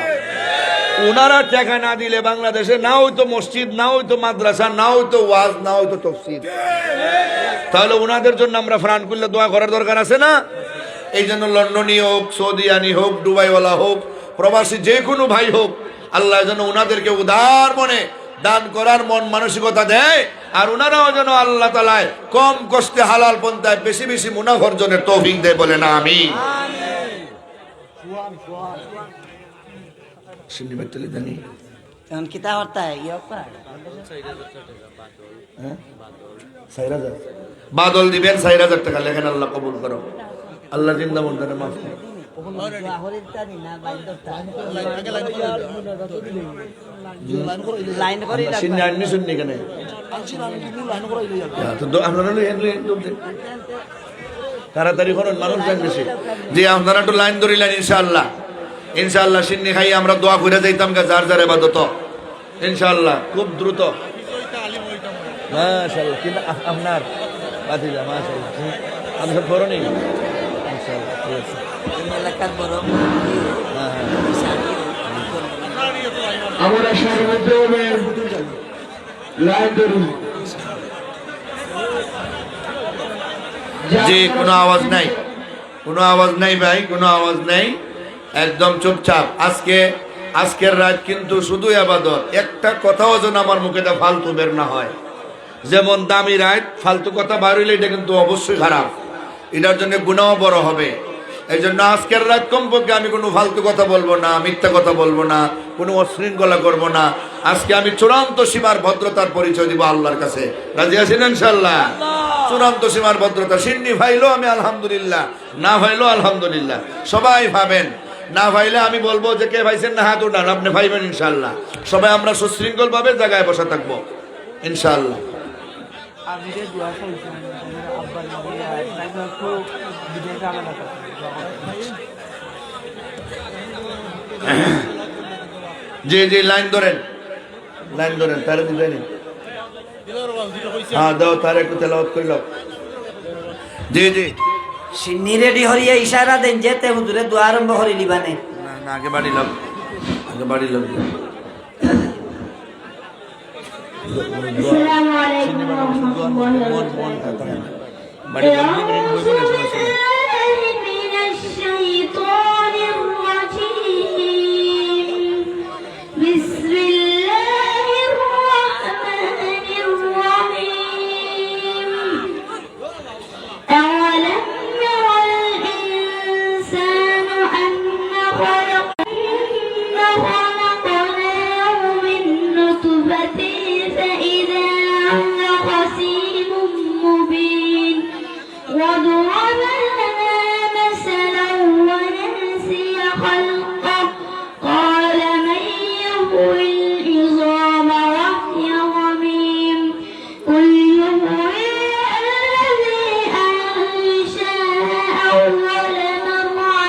ওনারা টাকা না দিলে বাংলাদেশে না হইতো মসজিদ, না হইতো মাদ্রাসা, না হইতো ওয়াজ, না হইতো তাফসীর। তাহলে ওনাদের জন্য আমরা প্রাণ খুললে দোয়া করার দরকার আছে না? এই জন্য লন্ডনী হোক, সৌদিয়ানি হোক, দুবাইওয়ালা হোক, প্রবাসী যে কোনো ভাই হোক, আল্লাহ যেন ওনাদেরকে উদার মনে দান করার মন মানসিকতা দেয়, আর ওনারাও যেন আল্লাহ তাআলায় কম কষ্টে হালাল পন্থায় বেশি বেশি মুনাফা অর্জনের তৌফিক দেয়, বলে না আমিন। সিন্নি বেতলি জানি এখন কিতা করতে ইয়ে বাদল দিবেন 4000 টাকা, লেখেন আল্লাহ কবুল করো, আল্লাহ জিন্দা মুর্দারে মাফ করো। লাইন করে সিন্নি আননি শুননি কেন আপনারা তাড়াতাড়ি করুন, মানুষ যান বেশি। যে আপনারা একটু লাইন ধরিলেন, ইনশাআল্লাহ ইনশাআল্লাহ সিন্নি খাই আমরা দোয়া করে যাইতাম গা যার যার ইবাদত, ইনশাআল্লাহ খুব দ্রুত। মাশাআল্লাহ, কিন্তু আপনার বাতিজা মাশাআল্লাহ আপনি সব করনি ইনশাআল্লাহ, ঠিক আছে। এলাকার বড় আমরা সর্বপ্রথমে লাইন ধরুন। যে কোনো আওয়াজ নাই, কোনো আওয়াজ নাই ভাই, কোনো আওয়াজ নাই, একদম চুপচাপ। আজকের রাত কিন্তু শুধু ইবাদত, একটা কথাও যেন আমার মুখে ফালতু বের না হয়। যেমন দামি রাত, ফালতু কথা বার হইলে এটা কিন্তু অবশ্যই খারাপ, এটার জন্য গুনাহও বড় হবে। এই জন্য আজকের রাত কমপক্ষে আমি কোনো ফালতু কথা বলবো না, মিথ্যা কথা বলবো না, কোনো অশৃঙ্খলা করবো না। আজকে আমি চূড়ান্ত সীমার ভদ্রতার পরিচয় দিব আল্লাহর কাছে। রাজি আছেন ইনশাআল্লাহ? চূড়ান্ত সীমার ভদ্রতা। সিন্নি ভাইলো আমি আলহামদুলিল্লাহ, না ভাইলো আলহামদুলিল্লাহ, সবাই ভাবেন। না ভাইলে আমি বলবো যে কে ভাইছেন না হাত উঠান, আপনি ভাইবেন ইনশাআল্লাহ। সবাই আমরা সুশৃঙ্খল ভাবে জায়গায় বসে থাকবো ইনশাআল্লাহ। জি জি, লাইন ধরেন, লাইন ধরেন, তারে দিবেন। হ্যাঁ দাও, তার একটু তেলাওয়াত কইল। জি জি, সিন্নি রেডি হরিয়া ইশারা দেন যেতে হুজুরে দোয়া আরম্ভ করি লিবানে। না না, আগে বাড়ি লাগ, আগে বাড়ি লাগ। আসসালামু আলাইকুম ওয়া রাহমাতুল্লাহি ওয়া বারাকাতুহু। বাড়ি লাগ দিবেন, বইবনে শোনা শোনা। মিনাশ শাইতানির রাজীম। বিসমিল্লাহির রাহমানির রাহিম। আওয়ালাম ইয়ারাল ইনসানু আন্না خلقناه من نطفة فإذا هو خصيم مبين وضرب لنا مثلا ونسي خلقه قال من يحيي العظام وهي رميم قل يحييها الذي أنشأها أول مرة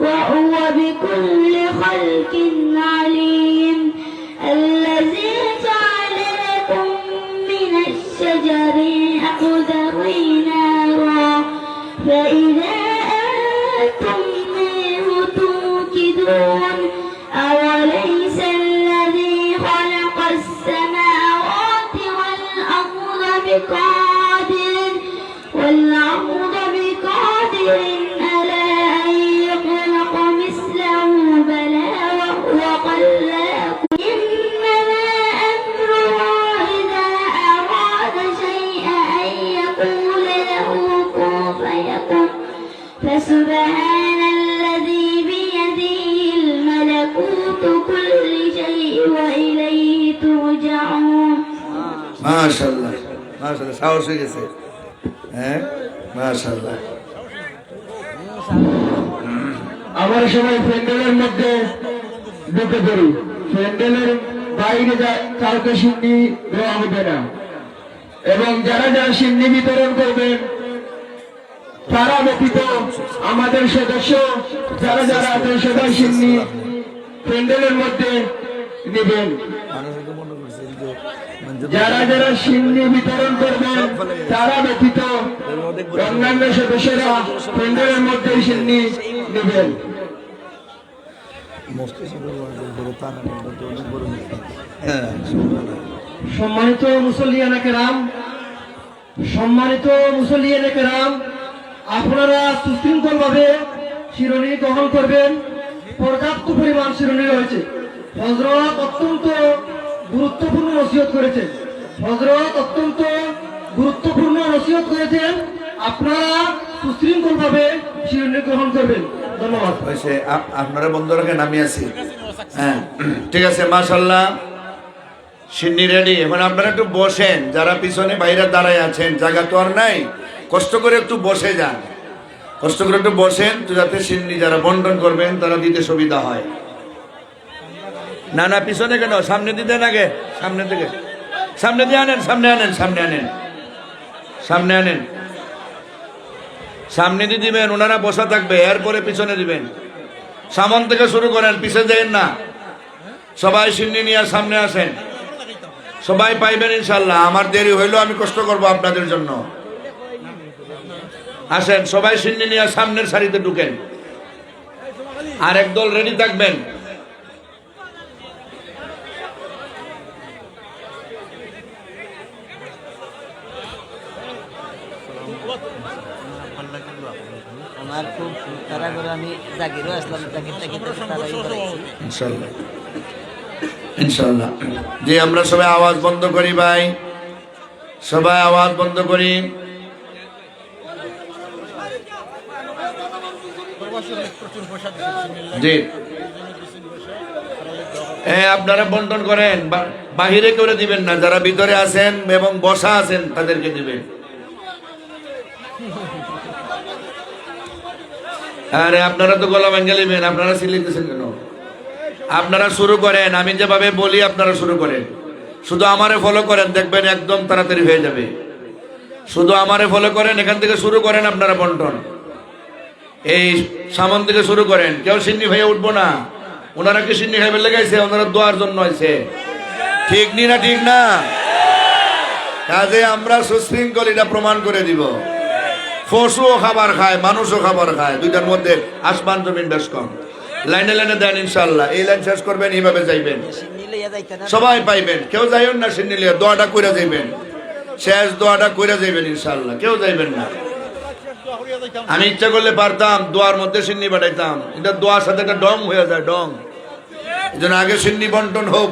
وهو بكل خلق عليم الذي جعل لكم من الشجر الأخضر نارا فإذا أنتم منه توقدون أوليس الذي خلق السماوات والأرض بقادر على أن يخلق مثله بلى وهو خلاق إنما أمره إذا أراد شيئا أن يقول له كن فيكون فسبحان الذي بيده الملكوت كل شيء وإليه ترجعون মাশাআল্লাহ মাশাআল্লাহ, সাহস হয়ে গেছে। হ্যাঁ মাশাআল্লাহ। আমরা সবাই প্যান্ডেলের মধ্যে ঢুকে পড়ি। প্যান্ডেলের বাইরে কাউকে সিন্নি দেওয়া হবে না, এবং যারা যারা সিন্নি বিতরণ করবেন তারা ব্যতীত আমাদের সদস্য যারা যারা আছেন সবাই সিন্নি প্যান্ডেলের মধ্যে নেবেন। যারা যারা সিন্নি বিতরণ করবেন তারা ব্যতীত অন্যান্য সদস্যরা প্যান্ডেলের মধ্যে সিন্নি নেবেন। সম্মানিত মুসল্লিয়ানে কেরাম, সম্মানিত মুসল্লিয়ানে কেরাম, আপনারা সুশৃঙ্খল ভাবে শিরোনি গ্রহণ করবেন। পর্যাপ্ত পরিমাণ শিরোনি রয়েছে। হযরত অত্যন্ত গুরুত্বপূর্ণ নসিহত করেছেন। হযরত অত্যন্ত গুরুত্বপূর্ণ নসিহত করেছেন, আপনারা সুশৃঙ্খলভাবে শিরোনি গ্রহণ করবেন। ধন্যবাদ। হয়েছে, আপনারা বন্ধ রাখেন, আমি আছি। হ্যাঁ, ঠিক আছে, মাশাল্লাহ। সিন্নি রেডি। এখন আপনারা একটু বসেন, যারা পিছনে বাইরে দাঁড়ায় আছেন, জায়গা তো আর নাই, কষ্ট করে একটু বসে যান, কষ্ট করে একটু বসেন, তো যাতে সিন্নি যারা বন্টন করবেন তারা দিতে সুবিধা হয়। না না, পিছনে কেন, সামনে দিতে আগে, সামনে থেকে, সামনে দিয়ে আনেন, সামনে আনেন, সামনে আনেন, সামনে আনেন, সামনে দিয়ে দিবেন, ওনারা বসা থাকবে, এরপরে পিছনে দিবেন। সামন থেকে শুরু করেন, পিছিয়ে দেন না। সবাই সিন্নি নিয়ে সামনে আসেন, সবাই পাইবেন ইনশাল্লাহ। আমার দেরি হইলেও আমি কষ্ট করব আপনাদের জন্য। আসেন, সবাই সিন্নি নিয়ে সামনের সারিতে ঢুকেন, আর একদল রেডি থাকবেন। আমার খুব তারা করে আমি জাগিরও আসলাম, ইনশাল্লাহ, ইনশাল্লাহ। যে আমরা সবাই আওয়াজ বন্ধ করি ভাই, সবাই আওয়াজ বন্ধ করি। জি, আপনারা বন্টন করেন, বাহিরে করে দিবেন না, যারা ভিতরে আছেন এবং বসা আছেন তাদেরকে দিবেন। আরে আপনারা তো গলা ভেঙে নেবেন, আপনারা সিলিতেছেন কেন? আপনারা শুরু করেন, আমি যেভাবে বলি আপনারা শুরু করেন। শুধু আমারে ফলো করেন, দেখবেন একদম তাড়াতাড়ি হয়ে যাবে। শুধু আমারে ফলো করেন, এখান থেকে শুরু করেন আপনারা বন্টন। এই সামন থেকে শুরু করেন, কেউ সিন্নি ভাইয়া উঠবো না। ওনারা কি সিন্নি খাইবে লেগাইছে? ওনারা দোয়ার জন্য হয়েছে, ঠিক নি না? ঠিক না? কাজে আমরা সুশৃঙ্খল, এটা প্রমাণ করে দিব। পশুও খাবার খায়, মানুষও খাবার খায়, দুইটার মধ্যে আসমান জমিন বেশ কম। লাইনে লাইনে দেন ইনশাল্লাহ। এই লাইন শেষ করবেন, এইভাবে যাইবেন, সবাই পাইবেন। কেউ যাইবেন না সিন্নি লিয়া, দোয়াটা কইরা যাইবেন, শেষ দোয়াটা কইরা যাইবেন ইনশাল্লাহ, কেউ যাইবেন না। আমি ইচ্ছা করলে পারতাম দোয়ার মধ্যে সিন্নি পাঠাইতাম, এটা দোয়ার সাথে একটা ডং হয়ে যায়, ডং। এই জন্য আগে সিন্নি বন্টন হোক,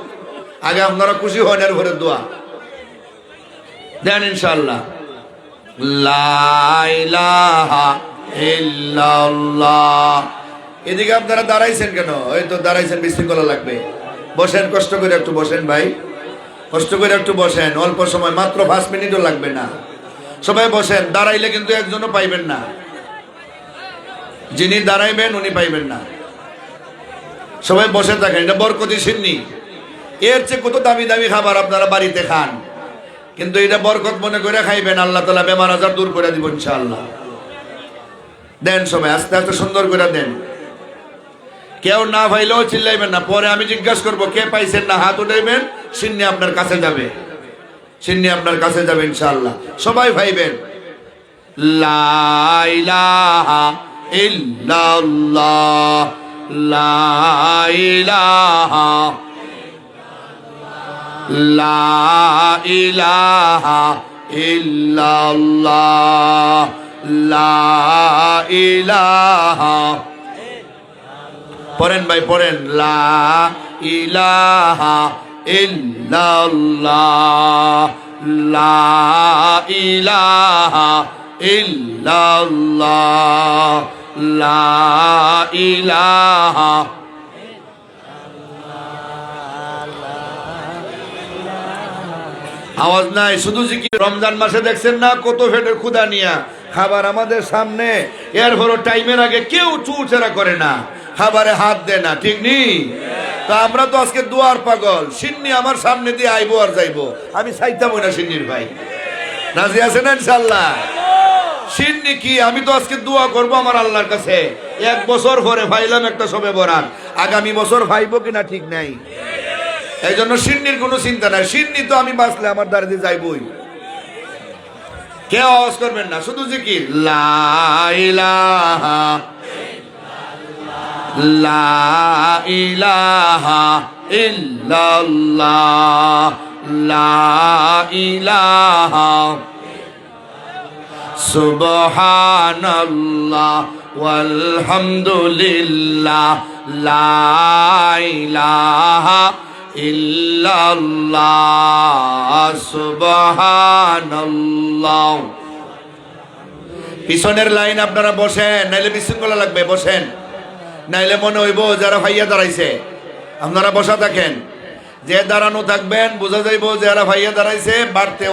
আগে আপনারা খুশি হন, এর ঘরে দোয়া দেন ইনশাল্লাহ। লা ইলাহা ইল্লাল্লাহ। এদিকে আপনারা দাঁড়াইছেন কেন? এই তো দাঁড়াইছেন, বিশৃঙ্খলা লাগবে। বসেন, কষ্ট করে একটু বসেন ভাই, কষ্ট করে একটু বসেন। অল্প সময়, মাত্র 5 মিনিটও লাগবে না। সবাই বসেন, দাঁড়াইলে কিন্তু একজনও পাইবেন না। যিনি দাঁড়াইবেন উনি পাইবেন না। সবাই বসে থাকেন, এটা বরকতি সিন্নি। এর চেয়ে কত দামি দামি খাবার আপনারা বাড়িতে খান, কিন্তু এটা বরকত মনে করে খাইবেন, আল্লাহ তাআলা বেমার আজার দূর করে দিব ইনশাআল্লাহ। দেন সবাই, আস্তে আস্তে সুন্দর করে দেন। কেউ না পাইলেও চিল্লাইবেন না, পরে আমি জিজ্ঞাসা করবো কে পাইছেন না, হাত উঠাইবেন, সিন্নি আপনার কাছে যাবে, সিন্নি আপনার কাছে যাবে ইনশাআল্লাহ। সবাই ভাইবেন, লা ইলাহা ইল্লাল্লাহ, লা ইলাহা, লা ইলাহা ইল্লাল্লাহ, লা ইলাহা। পড়েন ভাই, পড়েন, লা ইলাহা ইল্লাল্লাহ, লা ইলাহা ইল্লাল্লাহ, লা ইলাহা। আওয়াজ নাই, শুধু জিকির। রমজান মাসে দেখছেন না কত ফেটের ক্ষুধা নিয়া খাবার আমাদের সামনে, এরপর টাইমের আগে কেউ চুচেরা করে না, খাবারে হাত দেয় না, ঠিক নি? তা আমরা তো আজকে দুয়ার পাগল। সিন্নি আমার সামনে দিয়ে আইবো আর যাইবো, আমি চাইতাম না সিন্নির ভাই। রাজি আছেন ইনশাআল্লাহ? সিন্নি কি, আমি তো আজকে দোয়া করবো আমার আল্লাহর কাছে। 1 বছর পরে ভাইলাম একটা সবে বরাত, আগামী বছর ভাইবো কিনা ঠিক নাই। এই জন্য সিন্নির কোনো চিন্তা নাই। সিন্নি তো আমি বাঁচলে আমার দ্বারা দিয়ে যাইবই। কেউ আওয়াজ করবেন না, শুধু জিকির, লা ইলাহা, লা ইলাহা ইল্লাল্লাহ, লা ইলাহা, সুবহানাল্লাহ ওয়ালহামদুলিল্লাহ, লা ইলাহা ইল্লাল্লাহ সুবহানাল্লাহ। পিছনের লাইন আপনারা বসেন, নাইলে বিশৃঙ্খলা লাগবে, বসেন, নাইলে মনে হইব যারা ভাইয়া দাঁড়াইছে। আপনারা বসা থাকেন, যে দাঁড়ানো থাকবেন বোঝা যাইব যে যারা ভাইয়া দাঁড়াইছে, বাড়তে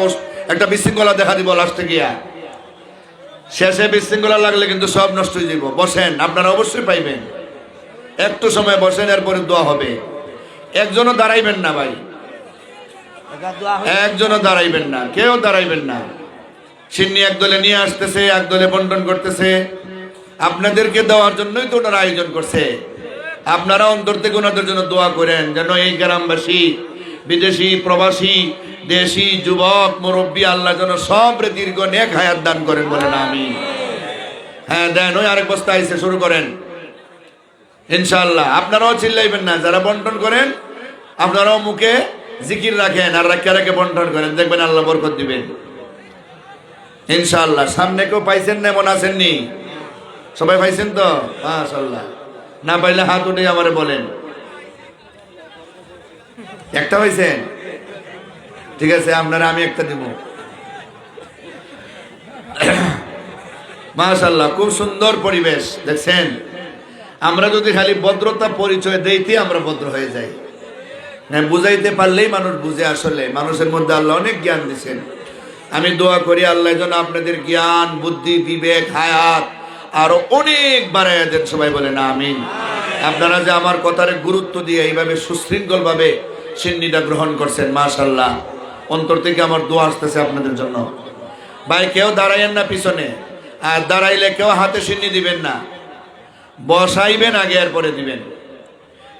একটা বিশৃঙ্খলা দেখা দিব লাস্টে গিয়া। শেষে বিশৃঙ্খলা লাগলে কিন্তু সব নষ্ট হয়ে যাব। বসেন, আপনারা অবশ্যই পাইবেন। একটু সময় বসেন, এরপরে দোয়া হবে। একজনও দাঁড়াইবেন না ভাই, একজনও দাঁড়াইবেন না, কেউ দাঁড়াইবেন না। সিন্নি একদলে নিয়ে আসতেছে, একদলে বন্টন করতেছে। আপনাদেরকে দেওয়ার জন্যই তো ওনারা আয়োজন করছে। আপনারা অন্তর থেকে ওনাদের জন্য দোয়া করেন, যেন এই গ্রামবাসী, বিদেশি, প্রবাসী, দেশি, যুবক, মুরব্বী, আল্লাহ যেন সব দীর্ঘ নেক হায়াত দান করেন, বলেন আমিন। হ্যাঁ দেন, ওই আরেক বস্তা আইছে, শুরু করেন ইনশাআল্লাহ। আপনারাও চিল্লাইবেন না, যারা বন্টন করেন আপনারাও মুখে জিকির রাখেন, আর রাখে রাখে বন্টন করেন, দেখবেন আল্লাহ বরকত দিবেন ইনশাআল্লাহ। সামনে কেউ পাইছেন না এমন আসেননি? সবাই পাইছেন তো? মাশাআল্লাহ। না পাইলে হাত উঠে আমারে বলেন। একটা পাইছেন? ঠিক আছে, আপনারা আমি একটা দিব। মাশাআল্লাহ, খুব সুন্দর পরিবেশ দেখছেন। আমরা যদি খালি ভদ্রতা পরিচয় দেইতে আমরা ভদ্র হয়ে যাই, বুঝাইতে পারলেই মানুষ বুঝে। আসলে মানুষের মধ্যে আল্লাহ অনেক জ্ঞান দিচ্ছেন। আমি দোয়া করি আল্লাহ যেন আপনাদের জ্ঞান, বুদ্ধি, বিবেক, হায়াত আরো অনেক বাড়াইয়া দেন। সবাই বলেন আমিন। আপনারা যে আমার কথার গুরুত্ব দিয়ে এইভাবে সুশৃঙ্খল ভাবে সিন্নিটা গ্রহণ করছেন, মাশাআল্লাহ, অন্তর থেকে আমার দোয়া আসতেছে আপনাদের জন্য। ভাই কেউ দাঁড়াইয়েন না পিছনে, আর দাঁড়াইলে কেউ হাতে সিন্নি দিবেন না, বসাইবেন আগে, এরপরে দিবেন।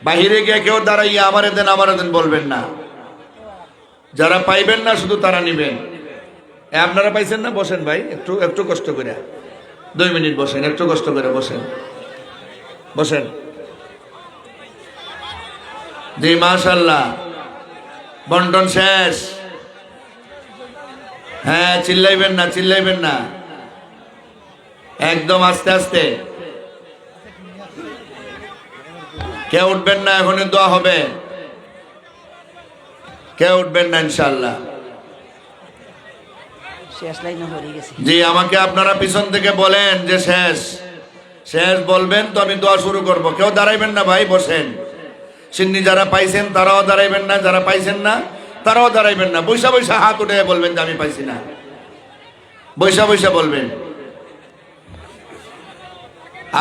বাহিরে গিয়ে কেউ দাঁড়াইয়া আমারে দেন বলবেন না। যারা পাইবেন না শুধু তারা নিবেন। আপনারা পাইছেন না? বসেন ভাই, একটু একটু কষ্ট করে 2 মিনিট বসেন, একটু কষ্ট করে বসেন, বসেন। জি মাশাআল্লাহ, বন্টন শেষ। হ্যাঁ, চিল্লাইবেন না, চিল্লাইবেন না, একদম আস্তে আস্তে। কেউ উঠবেন না, এখনই দোয়া হবে। কেউ উঠবেন না ইনশাআল্লাহ। জি, আমাকে আপনারা পিছন থেকে বলেন যে শেষ, শেষ বলবেন তো আমি দোয়া শুরু করব। কেউ দাঁড়াইবেন না ভাই, বসেন। সিন্নি যারা পাইছেন তারাও দাঁড়াইবেন না, যারা পাইছেন না তারাও দাঁড়াইবেন না। বৈশা বৈশা হাত উঠে বলবেন যে আমি পাইছি না, বৈশা বৈশা বলবেন।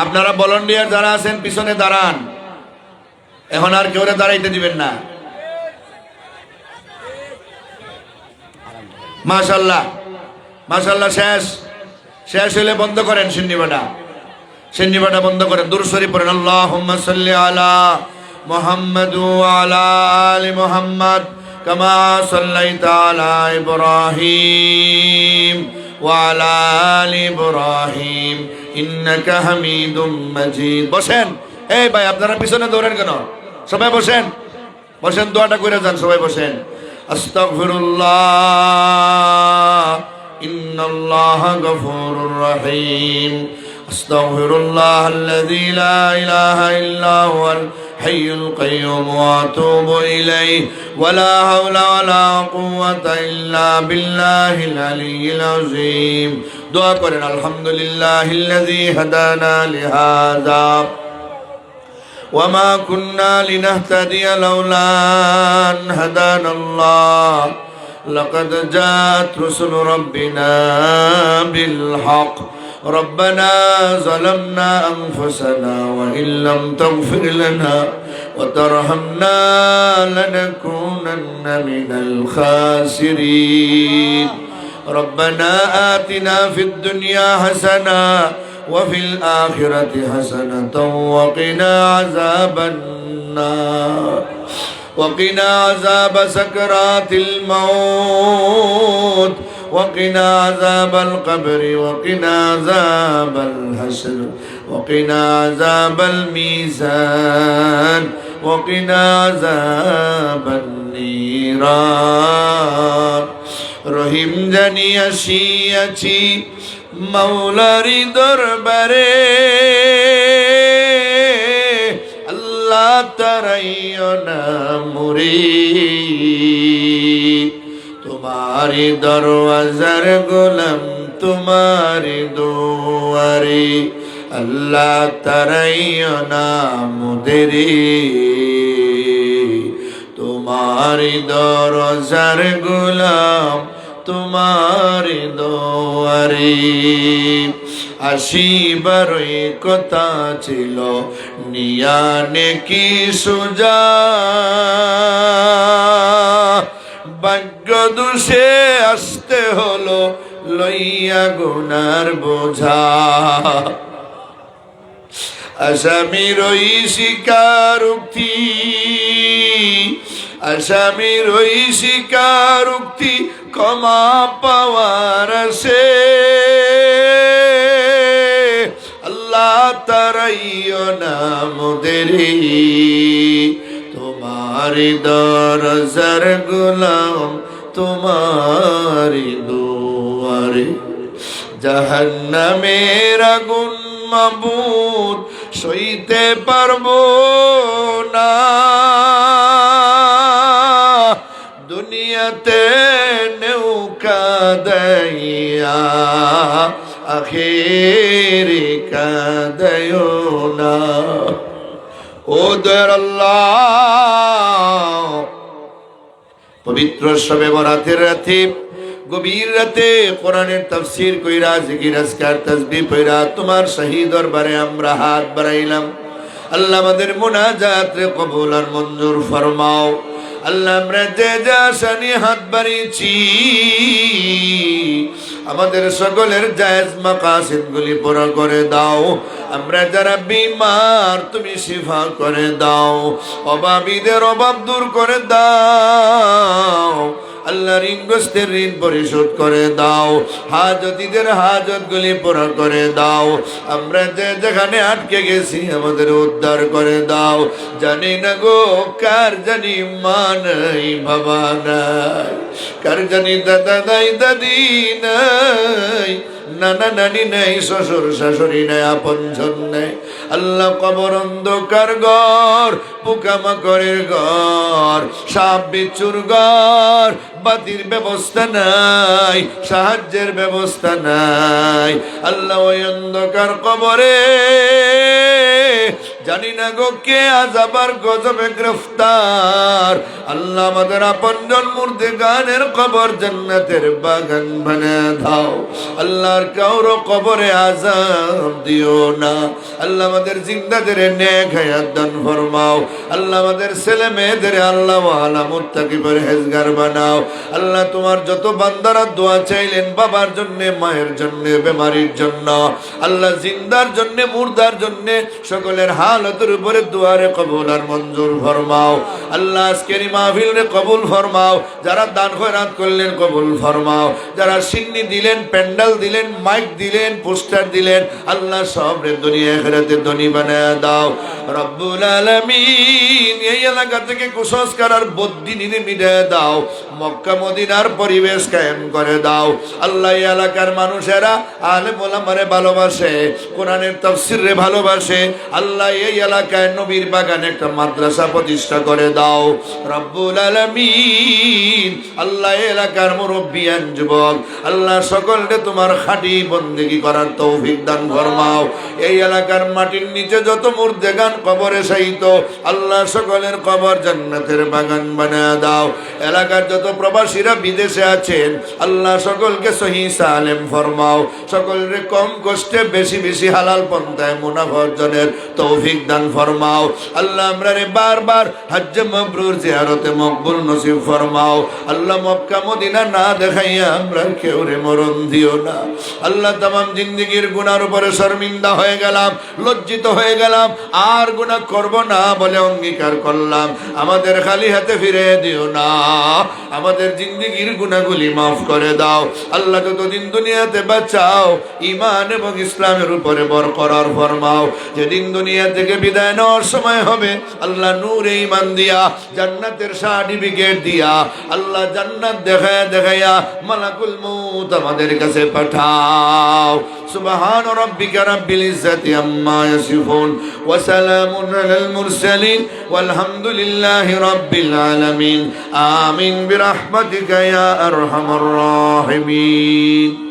আপনারা ভলান্টিয়ার যারা আছেন পিছনে দাঁড়ান, এখন আর কেউ দাঁড়াইতে দিবেন না। মাশাআল্লাহ, মাশাআল্লাহ। শেষ, শেষ হলে বন্ধ করেন সিন্নিবাটা, সিন্নিবাটা বন্ধ করেন। দুরূদ শরীফ পড়েন। আল্লাহুম্মা সাল্লি আলা মুহাম্মাদ ওয়া আলা আলি মুহাম্মাদ কামা সাল্লাইতা আলা ইব্রাহিম ওয়া আলা আলি ইব্রাহিম ইন্নাকা হামিদুম মাজিদ। বসেন। এই ভাই আপনারা পিছনে দৌড়েন কেন? সবাই বসেন, বসেন, দোয়াটা করে যান। সবাই বসেন। আস্তাগফিরুল্লাহ ইন্নাল্লাহা গফুরুর রহিম। আস্তাগফিরুল্লাহ আল্লাযী লা ইলাহা ইল্লা হুয়াল হাইয়ুল কাইয়্যুম ওয়া আতুবু ইলাইহি ওয়া লা হাওলা ওয়া লা কুওয়াতা ইল্লা বিল্লাহিল আলিয়্যিল আযীম। দোয়া করেন। আলহামদুলিল্লাহিল্লাযী হাদানা লিহাযা وما كنا لنهتدي لولا أن هدانا الله لقد جاءت رسل ربنا بالحق ربنا ظلمنا أنفسنا وإن لم تغفر لنا وترحمنا لنكونن من الخاسرين ربنا آتنا في الدنيا حسنة وفي الآخرة حسنة وقنا عذاب النار وقنا عذاب سكرات الموت وقنا عذاب القبر وقنا عذاب الحشر وقنا عذاب الميزان وقنا عذاب النيران রহিম জানি আসিয়াছি মাওলারি দরবারে আল্লাহ তারাইও না মুরে রে তোমারি দরওয়াজার গোলাম তোমারি দুয়ারে আল্লাহ তারাইও না মুদেরে তোমারি দরওয়াজার গোলাম তোমারি দুয়ারে আসিবারই কথা ছিল নিয়ানে কি সুজা ভাগ্য দোষে আসতে হলো লইয়া গুনার বোঝা আসামির ওই স্বীকারোক্তি আসামির ওই স্বীকারোক্তি ক্ষমা পাওয়ার আছে আল্লাহ তারাইও না মুদেরে তোমারি দরজার গোলাম তোমারি দুয়ারে জাহান্নামের আগুন মাবুদ সইতে পারবো না দুনিয়াতে নৌকা দেয়া আখেরে কাঁদায়ো না ও দয়ার আল্লাহ পবিত্র শবে বরাতের রাতে গভীর রাতে কোরআনের তাফসীর কইরা জিকির আজকার তাসবিহ পড়া তোমার শহীদ দরবারে আমরা হাত বাড়াইলাম আল্লাহ আমাদের মুনাজাত রে কবুল আর মঞ্জুর ফরমাও আল্লাহ আমরা যে যা শানি হাত বাড়িয়েছি আমাদের সকলের জায়েজ মাকাসিদ গুলি পুরা করে দাও আমরা যারা বিমার তুমি শিফা করে দাও অভাবীদের অভাব দূর করে দাও আল্লাহ ঋণগ্রস্তের ঋণ পরিশোধ করে দাও হাজতীদের হাজত গুলি পুরা করে দাও আমরা যে যেখানে আটকে গেছি আমাদের উদ্ধার করে দাও জানি না গো কার জানি মা নাই বাবা নাই কার জানি দাদা নাই দাদি নাই নানা নানি নাই শ্বশুর শাশুড়ি নাই আপনজন নাই আল্লাহ কবর অন্ধকার ঘর পোকামাকড়ের ঘর সাপ বিচ্ছুর ঘর বাতির ব্যবস্থা নাই সাহায্যের ব্যবস্থা নাই আল্লাহ ওই অন্ধকার কবরে জানি না গো কে আযাবার গজবে গ্রেফতার আল্লাহ আমাদের আপনজন মুর্দেগানের কবর জান্নাতের বাগান বানায় দাও আল্লাহর কারো কবরে আযাব দিও না আল্লাহ আমাদের জিন্দাদের নেক হায়াত দান ফরমাও আল্লাহ আমাদের ছেলে মেয়েদের আল্লাহ ওয়ালা মুত্তাকি পরহেজগার বানাও আল্লাহ তোমার যত বান্দারা দোয়া চাইলেন বাবার জন্য মায়ের জন্য বেমারির জন্য আল্লাহ জিন্দার জন্য মুর্দার জন্য সকলের হালতের উপরে দুয়ারে কবুল আর মঞ্জুর ফরমাও আল্লাহ আজকের মাহফিল রে কবুল ফরমাও যারা দান খয়রাত করলেন কবুল ফরমাও যারা সিন্নি দিলেন প্যান্ডেল দিলেন মাইক দিলেন পোস্টার দিলেন আল্লাহ সব রে দুনিয়া আখিরাতে ধনী বানায় দাও রব্বুল আলামিন এই এলাকা থেকে কুসংস্কার আর বদ্দিনীরে মিটায় দাও মক্কা মদিনার পরিবেশ কায়েম করে দাও আল্লাহ এই এলাকার মানুষেরা আলেম ওলামারে ভালোবাসে কোরআনের তাফসীর রে ভালোবাসে আল্লাহ এই এলাকায় নবীর বাগানে একটা মাদ্রাসা প্রতিষ্ঠা করে দাও রব্বুল আলামিন আল্লাহ এই এলাকার মুরব্বিয়ান যুবক আল্লাহ সকলকে তোমার খাঁটি বন্দেগী করার তৌফিক দান ফরমাও এই এলাকার মাটির নিচে যত মুর্দেগান কবরে শায়িত আল্লাহ সকলের কবর জান্নাতের বাগান বানায় দাও এলাকার যত প্রবাসীরা বিদেশে আছেন আল্লাহ সকলকে সহি সালেম ফরমাও সকলের কম কষ্টে বেশি বেশি হালাল পন্থায় মুনাফা অর্জনের তৌফিক দান ফরমাও আল্লাহ আমরা রে বারবার হজ্জ মাবরুর জিয়ারতে মকবুল নসিব ফরমাও আল্লাহ মক্কা মদিনা না দেখাইয়া আমরা কেউ রে মরণ দিও না আল্লাহ তামাম জিন্দেগীর গুনার উপরে শর্মিন্দা হয়ে গেলাম লজ্জিত হয়ে গেলাম আর গুনাহ করব না বলে অঙ্গীকার করলাম আমাদের খালি হাতে ফিরে দিও না আমাদের জিন্দেগীর গুনাহগুলি মাফ করে দাও আল্লাহ যতদিন দুনিয়াতে বাঁচাও ঈমান এবং ইসলামের উপরে বরকরার ফরমাও যেদিন দুনিয়াতে থেকে বিদায় নেওয়ার সময় হবে আল্লাহ নূরে ঈমান দিয়া জান্নাতের সার্টিফিকেট দিয়া আল্লাহ জান্নাত দেখায়া দেখায়া মালাকুল মউত আমাদের কাছে পাঠাও সুবহান রাব্বিকা রাব্বিল ইজ্জাতি আম্মা ইয়াসিফুন ওয়া সালামুন আলাল মুরসালিন ওয়ালহামদুলিল্লাহি রাব্বিল আলামিন আমিন বিরহমাতিকা ইয়া আরহামার রাহিমিন।